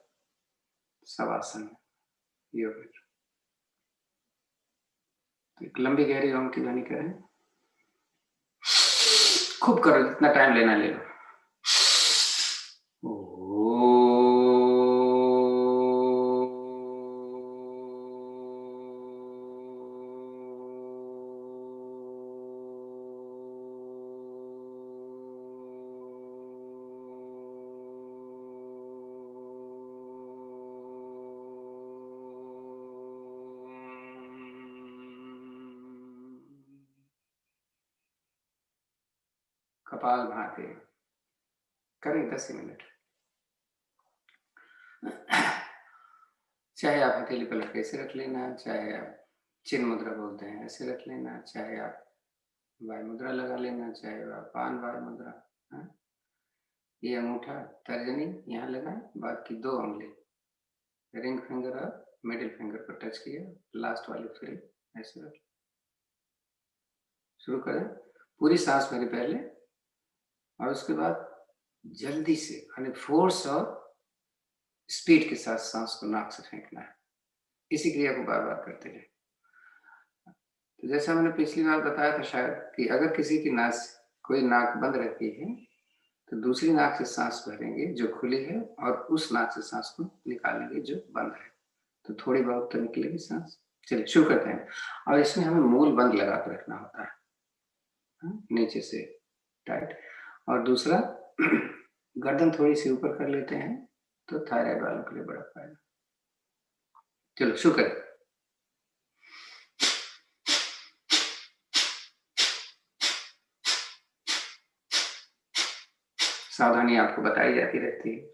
शवासन, योग। तो एक लंबी गहरी ओम की ध्वनि करें, खूब करो, जितना टाइम लेना ले लो। कपाल भाते करें 10 मिनट। चाहे आप हथेली पलट ऐसे रख लेना, चाहे आप चिन्ह मुद्रा बोलते हैं ऐसे रख लेना, चाहे आप वायु मुद्रा लगा लेना, चाहे आप पान वायु मुद्रा। ये अंगूठा तर्जनी यहाँ लगाए, बाकी 2 उंगली रिंग फिंगर और मिडिल फिंगर पर टच किया, लास्ट वाली फ्री ऐसे रख। शुरू करें। पूरी सांस भरी पहले, और उसके बाद जल्दी से, यानी फोर्स और स्पीड के साथ सांस को नाक से फेंकना है। इसी क्रिया को बार बार करते रहे। तो जैसा मैंने पिछली बार बताया था शायद, कि अगर किसी की नास कोई नाक बंद रहती है तो दूसरी नाक से सांस भरेंगे जो खुली है और उस नाक से सांस को निकालेंगे जो बंद है, तो थोड़ी बहुत तो निकलेगी सांस। चलिए शुरू करते हैं। और इसमें हमें मूल बंद लगा कर रखना होता है, नीचे से टाइट। और दूसरा गर्दन थोड़ी सी ऊपर कर लेते हैं तो थायराइड वालों के लिए बड़ा फायदा। चलो शुरू करें। सावधानी आपको बताई जाती रहती है।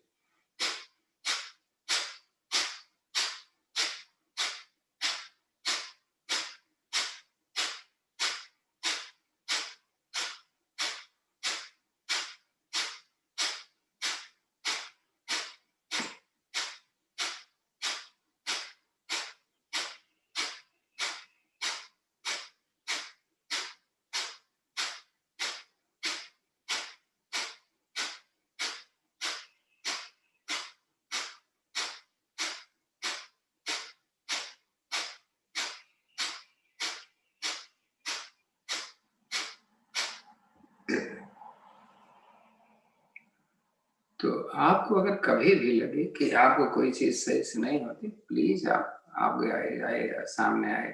तो आपको अगर कभी भी लगे कि आपको कोई चीज सही से नहीं होती, प्लीज आप आए सामने आए,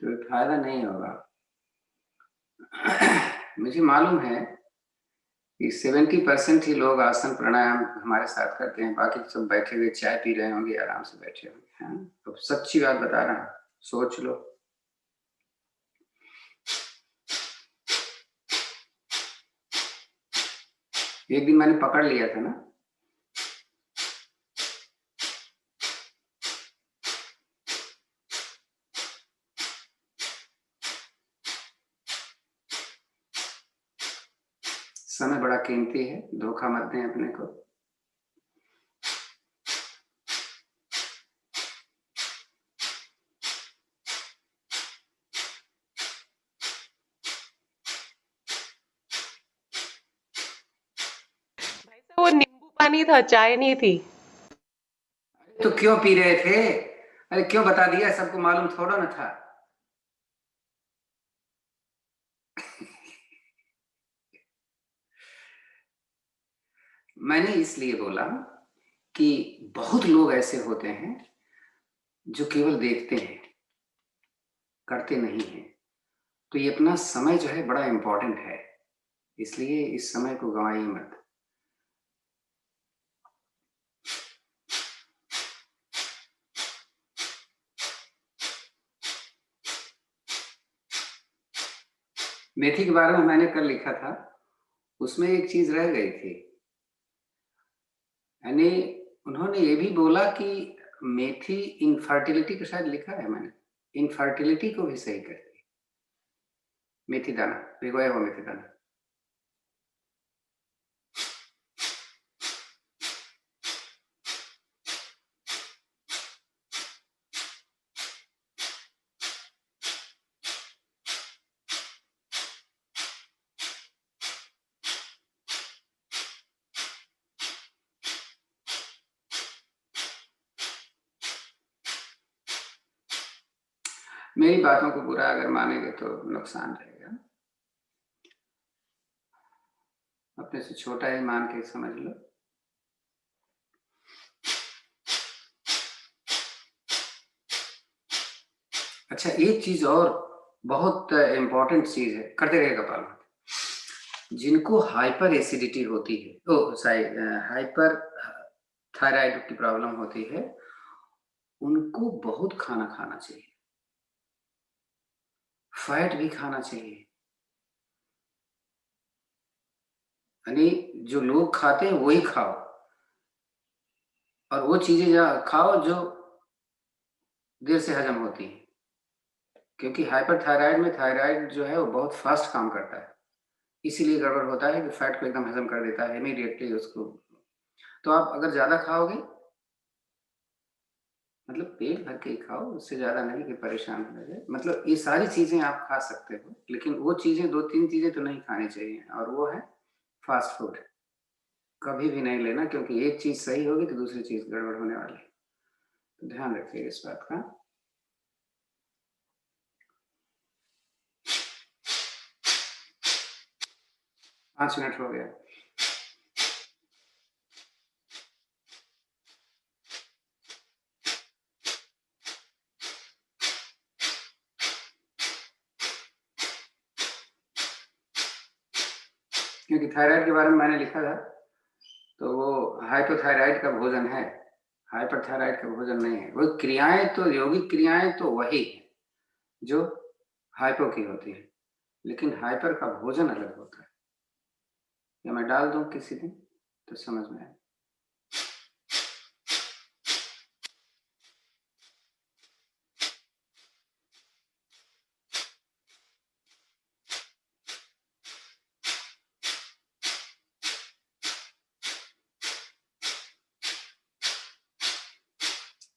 तो फायदा नहीं होगा। मुझे मालूम है कि 70% ही लोग आसन प्राणायाम हमारे साथ करते हैं, बाकी सब बैठे हुए चाय पी रहे होंगे, आराम से बैठे होंगे। हाँ, तो सच्ची बात बता रहा हूँ, सोच लो। एक दिन मैंने पकड़ लिया था ना, समय बड़ा कीमती है, धोखा मत दें अपने को। भाई साहब वो नींबू पानी था, चाय नहीं थी। तो क्यों पी रहे थे? अरे क्यों बता दिया, सबको मालूम थोड़ा ना था। मैंने इसलिए बोला कि बहुत लोग ऐसे होते हैं जो केवल देखते हैं, करते नहीं हैं। तो ये अपना समय जो है बड़ा इंपॉर्टेंट है, इसलिए इस समय को गंवाइए मत। मेथी के बारे में मैंने कल लिखा था, उसमें एक चीज रह गई थी, यानी उन्होंने ये भी बोला कि मेथी इनफर्टिलिटी को, शायद लिखा है मैंने, इनफर्टिलिटी को भी सही करती है मेथी दाना, भिगोया हुआ मेथी दाना। मेरी बातों को बुरा अगर मानेंगे तो नुकसान रहेगा, अपने से छोटा ही मान के समझ लो। अच्छा, एक चीज और बहुत इंपॉर्टेंट चीज है, करते रहेगा पालन। जिनको हाइपर एसिडिटी होती है, ओ सॉरी, हाइपर थायराइड की प्रॉब्लम होती है, उनको बहुत खाना खाना चाहिए, फैट भी खाना चाहिए। यानी जो लोग खाते हैं वही खाओ, और वो चीजें खाओ जो देर से हजम होती है, क्योंकि हाइपरथायराइड में थायराइड जो है वो बहुत फास्ट काम करता है, इसीलिए गड़बड़ होता है कि फैट को एकदम हजम कर देता है इमीडिएटली उसको। तो आप अगर ज्यादा खाओगे, मतलब पेट भर के ही खाओ, उससे ज्यादा नहीं कि परेशान हो जाए। मतलब ये सारी चीजें आप खा सकते हो, लेकिन वो चीजें, 2-3 चीजें तो नहीं खानी चाहिए, और वो है फास्ट फूड। कभी भी नहीं लेना, क्योंकि एक चीज सही होगी तो दूसरी चीज गड़बड़ होने वाली है, तो ध्यान रखिए इस बात का। 5 मिनट हो गया। क्योंकि थायराइड के बारे में मैंने लिखा था, तो वो हाइपोथायराइड का भोजन है, हाइपरथायराइड का भोजन नहीं है। वो क्रियाएं तो, यौगिक क्रियाएं तो वही है जो हाइपो की होती है, लेकिन हाइपर का भोजन अलग होता है। या मैं डाल दूं किसी दिन तो समझ में आए।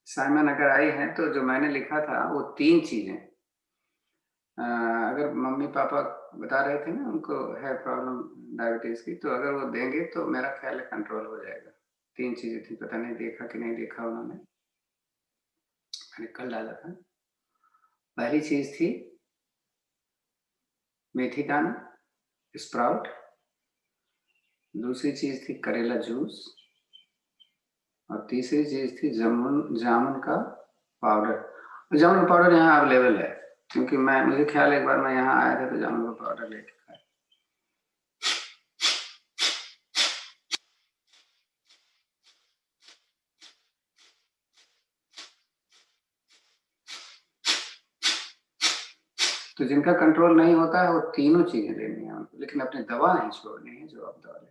साइमन अगर आई है तो जो मैंने लिखा था वो 3 चीजें, अगर मम्मी पापा बता रहे थे ना उनको है प्रॉब्लम डायबिटीज की, तो अगर वो देंगे तो मेरा ख्याल है कंट्रोल हो जाएगा। 3 चीजें थी, पता नहीं देखा कि नहीं देखा उन्होंने, मैंने कल डाला था। पहली चीज थी मेथी दाना, स्प्राउट। दूसरी चीज थी करेला जूस, और तीसरी चीज थी जामुन का पाउडर। जामुन का पाउडर यहाँ अवेलेबल है, क्योंकि मुझे ख्याल एक बार मैं यहाँ आया था तो जामुन का पाउडर लेके खाया। तो जिनका कंट्रोल नहीं होता है वो तीनों चीजें लेनी है उनको, लेकिन अपनी दवा नहीं छोड़नी है जो आप दवा लें।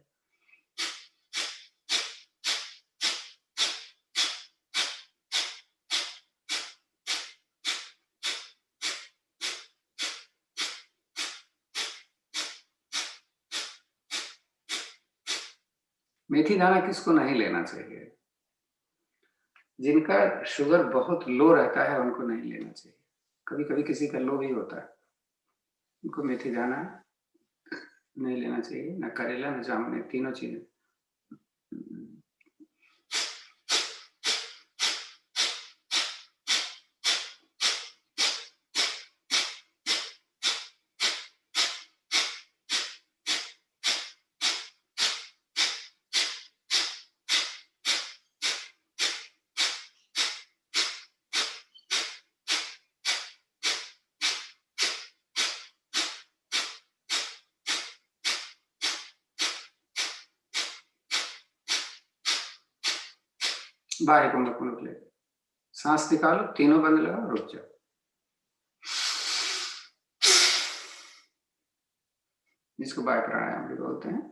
मेथी दाना किसको नहीं लेना चाहिए? जिनका शुगर बहुत लो रहता है उनको नहीं लेना चाहिए। कभी कभी किसी का लो भी होता है, उनको मेथी दाना नहीं लेना चाहिए, न करेला न जामुन, तीनों चीजें। बाहर कुंभक ले, सांस निकालो, तीनों बंद लगाओ, रुक जाओ। जिसको वायु प्राणायाम भी बोलते हैं।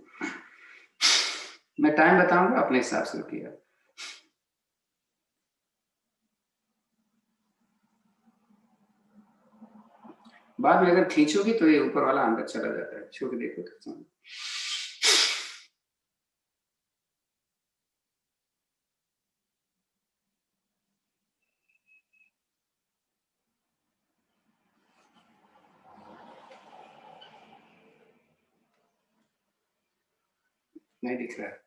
मैं टाइम बताऊंगा, अपने हिसाब से किया। बाद में अगर खींचोगी तो ये ऊपर वाला अंदर चला जाता है, छू के देखो तो समझ। नहीं दिख रहा है।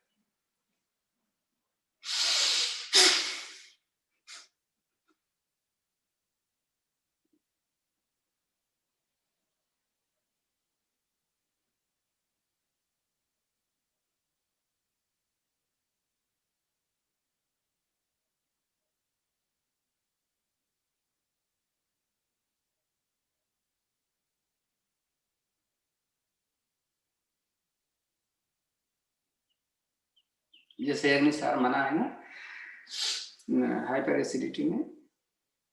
जैसे अग्निसार मना है ना हाइपर एसिडिटी में,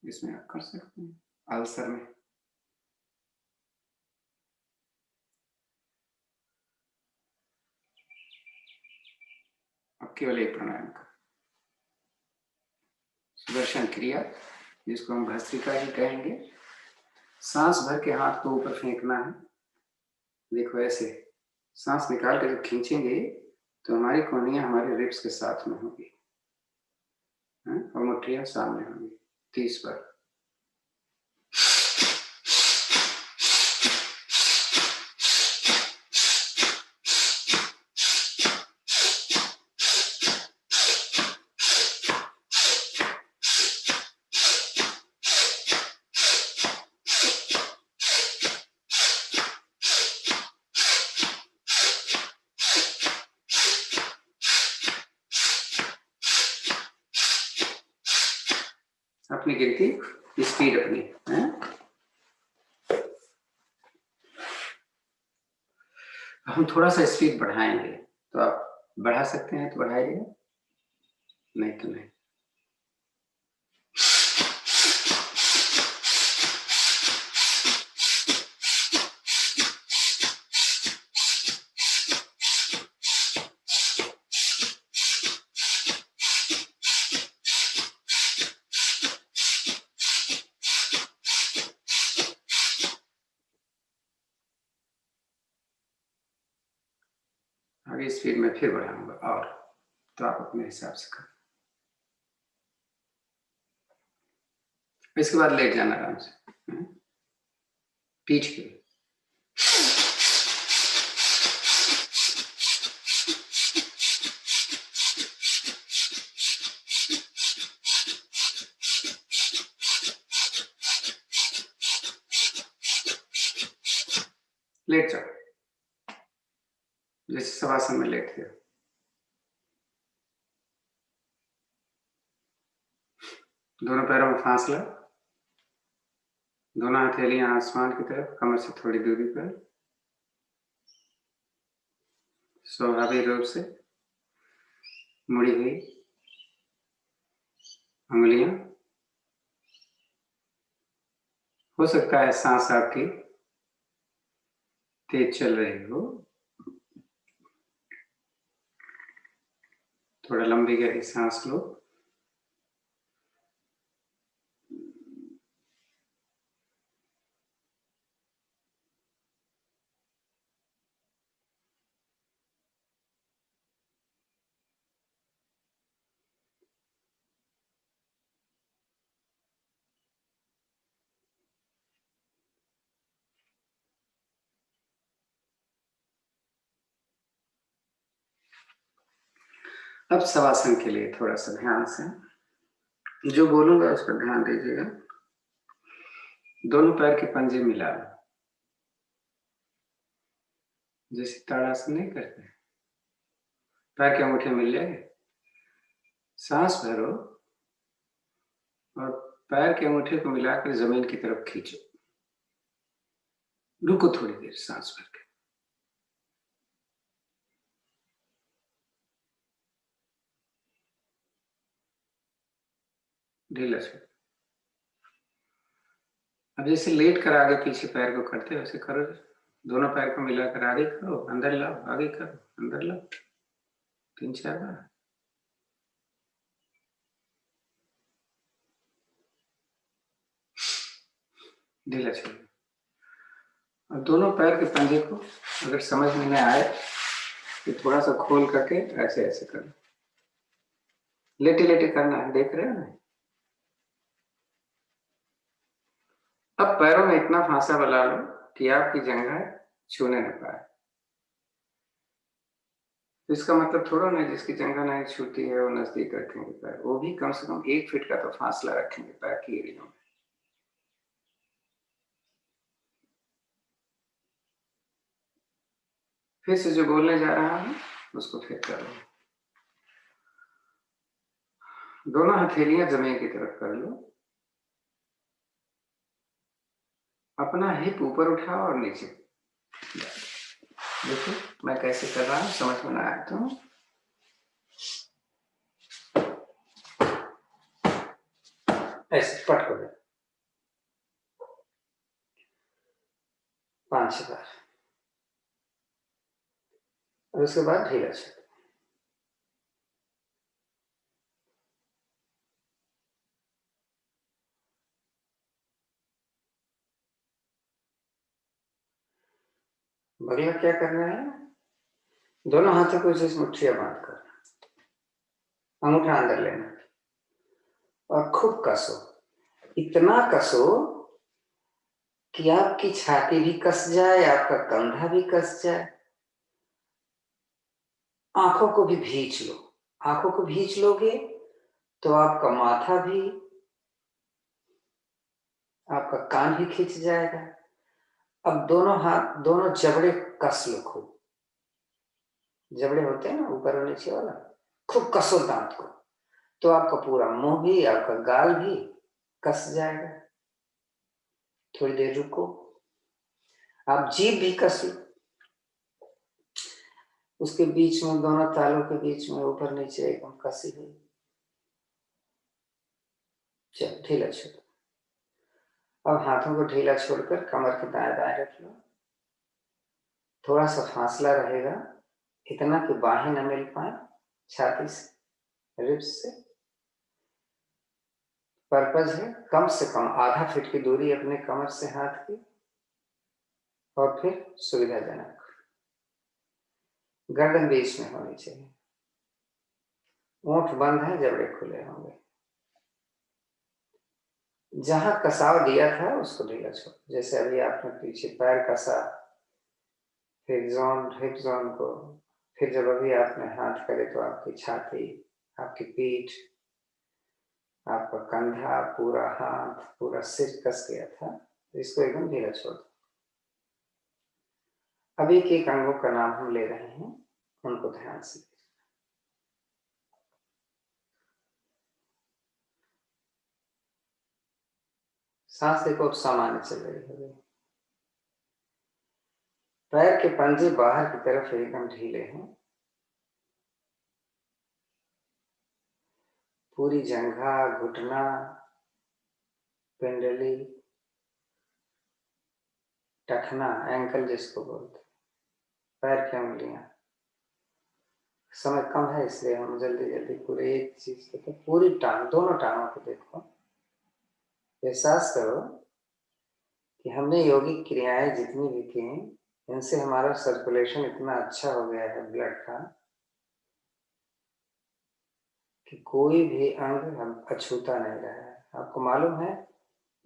इसमें आप कर सकते हैं, अल्सर में। अब केवल एक प्राणायाम का सुदर्शन क्रिया, जिसको हम भस्त्रिका ही कहेंगे। सांस भर के हाथ को ऊपर फेंकना है। देखो ऐसे सांस निकाल के जब खींचेंगे तो हमारी कोहनियां हमारे रिब्स के साथ में होगी, और मुठ्ठियां सामने होंगी। 30 बार। अपनी गिनती, स्पीड अपनी है। हम थोड़ा सा स्पीड बढ़ाएंगे, तो आप बढ़ा सकते हैं तो बढ़ाइए, नहीं तो नहीं। आगे स्पीड में फिर बढ़ाऊंगा, और तो आप अपने हिसाब से करें। इसके बाद लेट जाना आराम से, पीठ के। लेट जाओ, जैसे शवासन में लेटते हो। दोनों पैरों में फासला, दोनों हथेलियां आसमान की तरफ, कमर से थोड़ी दूरी पर, स्वाभाविक रूप से मुड़ी हुई उंगलियां। हो सकता है सांस आपकी तेज चल रही हो, थोड़ा लंबी गहरी सांस लो। अब शवासन के लिए थोड़ा सा ध्यान से जो बोलूंगा उस पर ध्यान दीजिएगा। दोनों पैर के पंजे मिला लो, जैसे ताड़ासन नहीं करते, पैर के अंगूठे मिल जाएंगे। सांस भरो और पैर के अंगूठे को मिलाकर जमीन की तरफ खींचो। रुको थोड़ी देर सांस भर के। ढीला छोड़। अब जैसे लेट कर आगे पीछे पैर को करते हो वैसे करो। दोनों पैर को मिलाकर आगे करो, अंदर लाओ, आगे करो, अंदर लाओ, 3-4 बार। ढीला छोड़। और दोनों पैर के पंजे को अगर समझ में न आए तो थोड़ा सा खोल करके ऐसे ऐसे करो। लेटे लेटे करना है, देख रहे हो ना। अब पैरों में इतना फांसा बना लो कि आपकी जंघा छूने न पाए। तो इसका मतलब थोड़ा ना जिसकी जंघा नहीं छूती है वो नजदीक रखेंगे पैर, वो भी कम से कम 1 फीट का तो फासला रखेंगे पैर की एड़ियों में। फिर से जो बोलने जा रहा हूं उसको फिर करो। दोनों हथेलियां जमीन की तरफ कर लो। अपना हिप ऊपर उठाओ और नीचे। देखो मैं कैसे कर रहा हूं, समझ में आया तो ऐसे पट कर 5 बार, और उसके बाद ढीला छोड़। अगला क्या करना है, दोनों हाथों को जैसे मुट्ठियां बांध कर अंगूठा अंदर लेना और खूब कसो। इतना कसो कि आपकी छाती भी कस जाए, आपका कंधा भी कस जाए। आंखों को भी भींच लो। आंखों को भींच लोगे तो आपका माथा भी, आपका कान भी खींच जाएगा। अब दोनों हाथ, दोनों जबड़े कस लो खूब। जबड़े होते हैं ना ऊपर और नीचे वाला, खूब कसो दांत को, तो आपका पूरा मुंह भी, आपका गाल भी कस जाएगा। थोड़ी देर रुको, आप जीभ भी कस लो, उसके बीच में, दोनों तालों के बीच में ऊपर नीचे एकदम कसी हुई। चल ढीला छोड़ो। अब हाथों को ढीला छोड़कर कमर के दाएं दाएं रख लो। थोड़ा सा फासला रहेगा, इतना कि बाहें न मिल पाए छाती से, रिब्स से। पर्पज है कम से कम आधा फीट की दूरी अपने कमर से हाथ की, और फिर सुविधाजनक गर्दन बीच में होनी चाहिए। ओंठ बंद है, जबड़े खुले होंगे। जहां कसाव दिया था उसको ढीला छोड़ो। जैसे अभी आपने पीछे पैर कसा, हिप जोन को, फिर जब अभी आपने हाथ करे तो आपकी छाती, आपकी पीठ, आपका कंधा, पूरा हाथ, पूरा सिर कस गया था, तो इसको एकदम ढीला छोड़ दो। अभी के एक अंगों का नाम हम ले रहे हैं, उनको ध्यान से। सांस देखो, अब सामान्य चल रही है। पैर के पंजे बाहर की तरफ एकदम ढीले हैं। पूरी जंघा, घुटना, पिंडली, टखना, एंकल जिसको बोलते, पैर की उंगलियां। समय कम है इसलिए हम जल्दी जल्दी पूरे एक चीज को, तो पूरी टांग, दोनों टांगों को देखो। एहसास करो कि हमने योगिक क्रियाएं जितनी भी की, इनसे हमारा सर्कुलेशन इतना अच्छा हो गया है ब्लड का, कि कोई भी अंग हम अछूता नहीं रहा है। आपको मालूम है,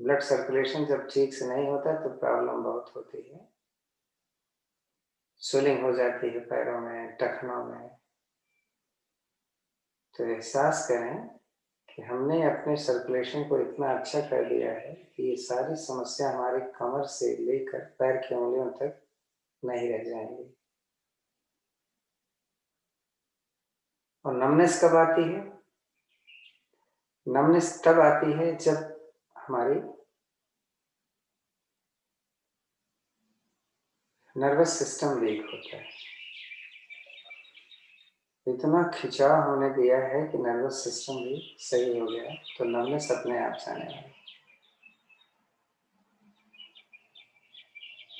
ब्लड सर्कुलेशन जब ठीक से नहीं होता तो प्रॉब्लम बहुत होती है। स्वेलिंग हो जाती है पैरों में, टखनों में। तो एहसास करें कि हमने अपने सर्कुलेशन को इतना अच्छा कर दिया है कि ये सारी समस्या हमारी कमर से लेकर पैर की उंगलियों तक नहीं रह जाएंगी। और नमनेस कब आती है? नमनेस तब आती है जब हमारी नर्वस सिस्टम वीक होता है। इतना खिंचाव होने दिया है कि नर्वस सिस्टम भी सही हो गया, तो नमनेस अपने आप जाने लगी।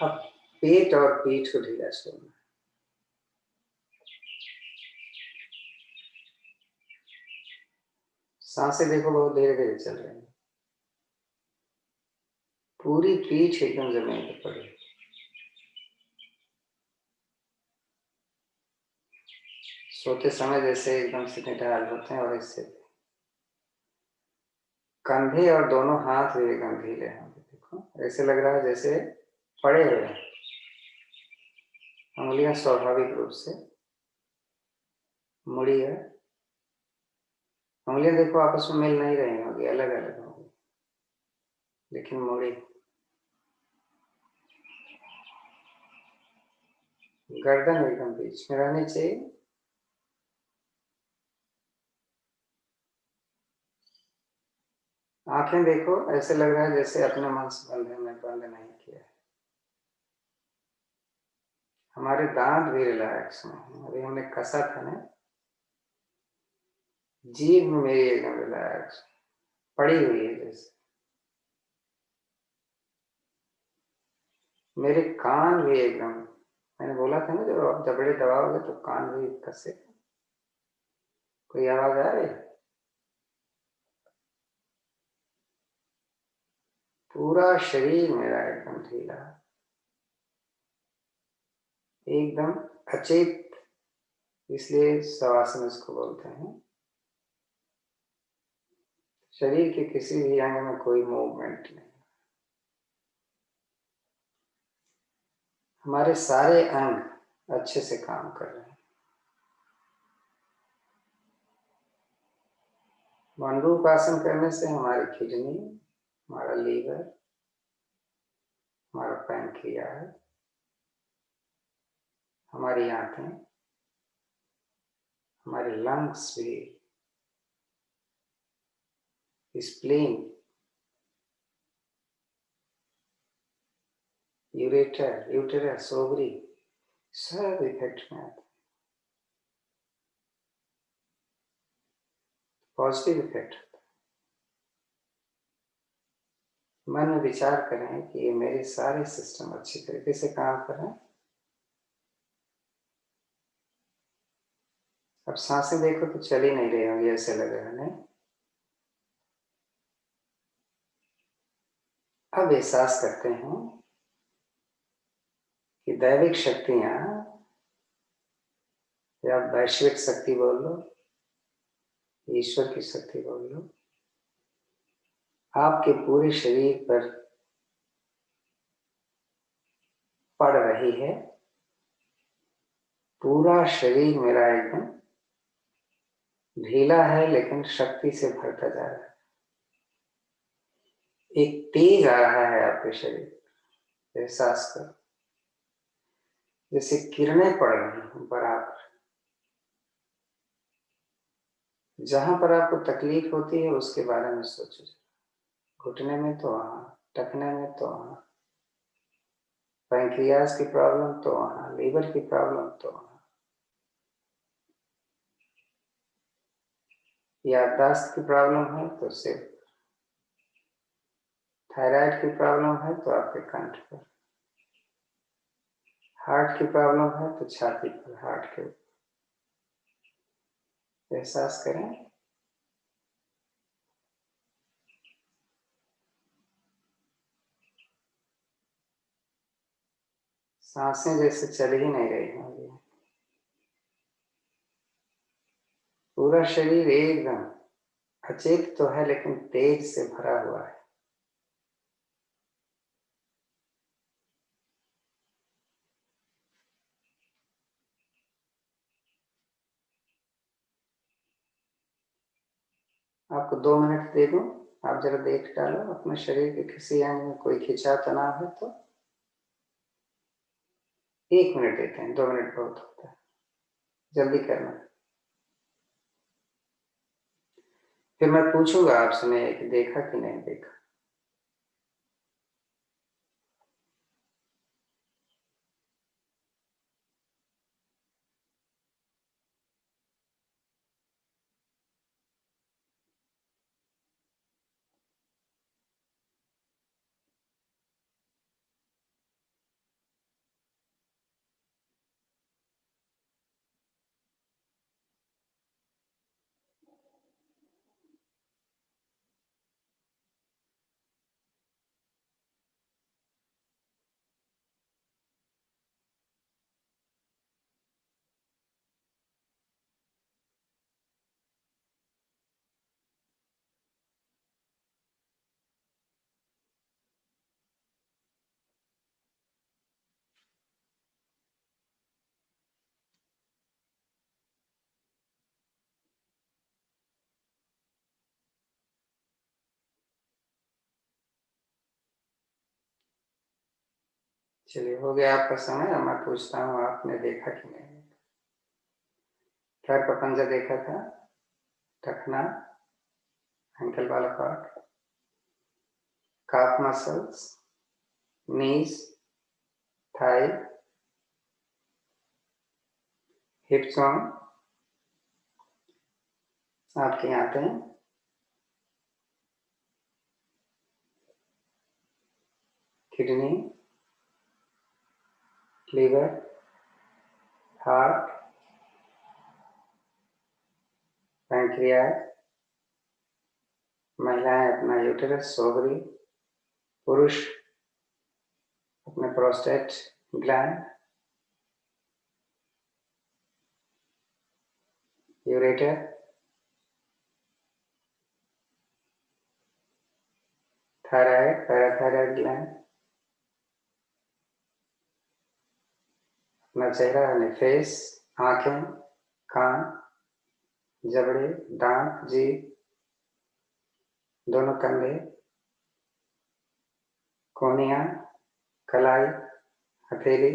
अब पेट और पीठ को ढीला छोड़ना। सांसें देखो बहुत धीरे धीरे चल रही है। पूरी पीठ एकदम जमीन पर पड़ी। सोते समय जैसे एकदम सीधे ढाल होते हैं, और इससे कंधे और दोनों हाथ भी एकदम ढीले हैं। देखो ऐसे लग रहा है जैसे पड़े हुए हैं। उंगलियां स्वाभाविक रूप से मुड़ी है। उंगलियां देखो आपस में मिल नहीं रही होगी, अलग अलग होगी, लेकिन मुड़ी। गर्दन एकदम बीच में रहनी चाहिए। आंखें देखो, ऐसे लग रहा है जैसे अपने मन से बंद नहीं किया है। हमारे दांत भी रिलैक्स हैं। अभी हमने कसा था ना, जीभ में मेरी एकदम रिलैक्स पड़ी हुई है जैसे। मेरे कान भी एकदम, मैंने बोला था ना जब आप जबड़े दबाओगे तो कान भी कसे। कोई आवाज आ रही है? पूरा शरीर मेरा एकदम ढीला, एकदम अचेत, इसलिए शवासन इसको बोलते हैं। शरीर के किसी भी अंग में कोई मूवमेंट नहीं। हमारे सारे अंग अच्छे से काम कर रहे हैं। मंडूक आसन करने से हमारी किडनी, हमारा लीवर, हमारा पैंक्रियास, हमारी आंखें, हमारे लंग्स भी, स्प्लीन, यूरेटर, यूटेरस, ओवरी, सब इफेक्ट में आते हैं। Positive effect. मन में विचार करें कि ये मेरे सारे सिस्टम अच्छी तरीके से काम कर रहे हैं। अब सांसें देखो तो चल ही नहीं रही होंगी, ऐसे लग रहा है नहीं? अब एहसास करते हैं कि दैविक शक्तियां, या वैश्विक शक्ति बोल लो, ईश्वर की शक्ति बोल लो, आपके पूरे शरीर पर पड़ रही है। पूरा शरीर मेरा एकदम ढीला है लेकिन शक्ति से भरता जा रहा है। एक तेज आ रहा है आपके शरीर पर, एहसास करो, जैसे किरणें पड़ रही हैं बराबर। जहां पर आपको तकलीफ होती है उसके बारे में सोचो। घुटने में तो वहां, टखने में तो वहां, पैंक्रियाज की प्रॉब्लम तो वहां, लीवर की प्रॉब्लम तो वहां, याददाश्त की प्रॉब्लम है तो सिर, थायराइड की प्रॉब्लम है तो आपके कंठ पर, हार्ट की प्रॉब्लम है तो छाती पर, हार्ट के ऊपर। एहसास करें, सांसें जैसे चल ही नहीं रही होंगी। पूरा शरीर एकदम अचेत तो है लेकिन तेज से भरा हुआ है। आपको 2 मिनट दे दूं, आप जरा देख डालो अपने शरीर के किसी अंग में कोई खिंचाव तनाव है तो। 1 मिनट देते हैं, 2 मिनट बहुत होता है, जल्दी करना। फिर मैं पूछूंगा आपसे कि देखा कि नहीं देखा। चलिए, हो गया आपका समय। अब मैं पूछता हूँ, आपने देखा कि नहीं? पैर का पंजा देखा था, टखना, एंकल वाला part, calf muscles, knees, thigh, hip zone, आपकी आंतें, किडनी, लीवर, हार्ट, पैंक्रियाज, महिलाएं अपना यूटेरस, ओवरी, पुरुष अपने prostate gland, ureter, thyroid, parathyroid gland, अपना चेहरा यानी फेस, आंखें, कान, जबड़े, दांत, जीभ, दोनों कंधे, कोहनियां, कलाई, हथेली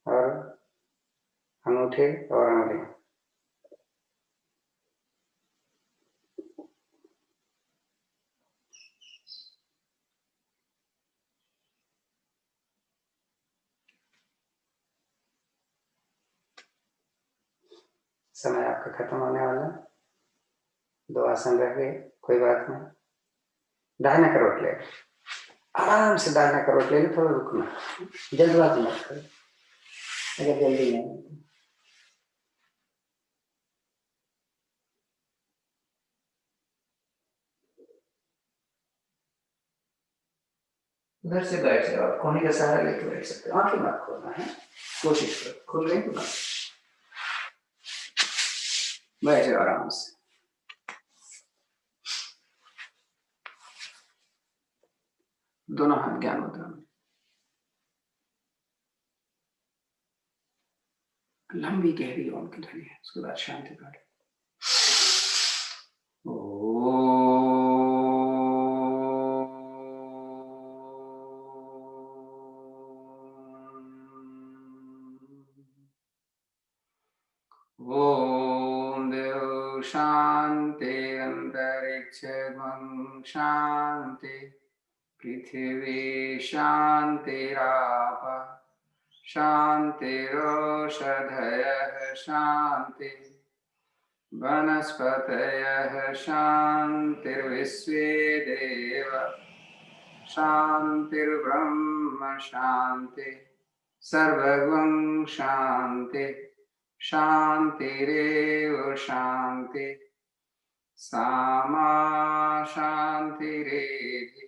और अंगूठे और उंगली। समय आपका खत्म होने वाला। 2 आसन रह गए, कोई बात नहीं। दाहिना करवट ले, आराम से दाहिना करवट ले, थोड़ा रुकना, जल्दबाजी मत करो अगर जल्दी नहीं। उधर से बैठ जाओ, आप कोने का सहारा लेके बैठ सकते हो। आंखें मत खोलना है, कोशिश करो, खुल गई तो बस बैठ जाओ आराम से। दोनों हाथ ज्ञान मुद्रा में, लंबी गहरी ओम की ध्वनि है, उसके बाद शांति पाठ। ओम देव शांति अंतरिक्ष शांति पृथ्वी शांतिराप शांतिरोषधयः शांति वनस्पतयः शांतिर्विश्वे देव शांतिर्ब्रह्म शांति सर्वगं शांति शांतिरेव शांति सामा शांतिरेधि।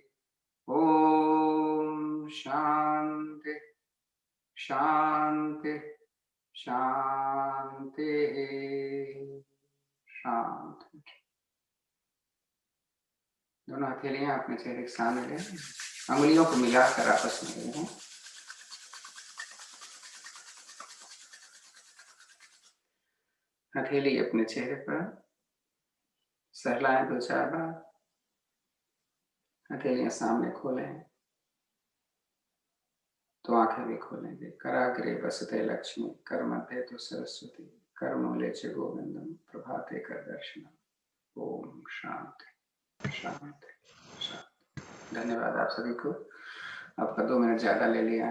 ओम शांति शांति शांति शांति। दोनों हथेलियां अपने चेहरे के सामने ले, अंगुलियों को मिलाकर आपस में ले। हथेली अपने चेहरे पर सहलाएं 2-4 बार। हथेलियां सामने खोलें तो आंखें भी खोलेंगे। कराग्रे वसते लक्ष्मी, कर मध्य तो सरस्वती, कर मूले च गोविंदम, प्रभाते कर दर्शनम। ओम शांति शांति शांति। धन्यवाद आप सभी को। आपका 2 मिनट ज्यादा ले लिया।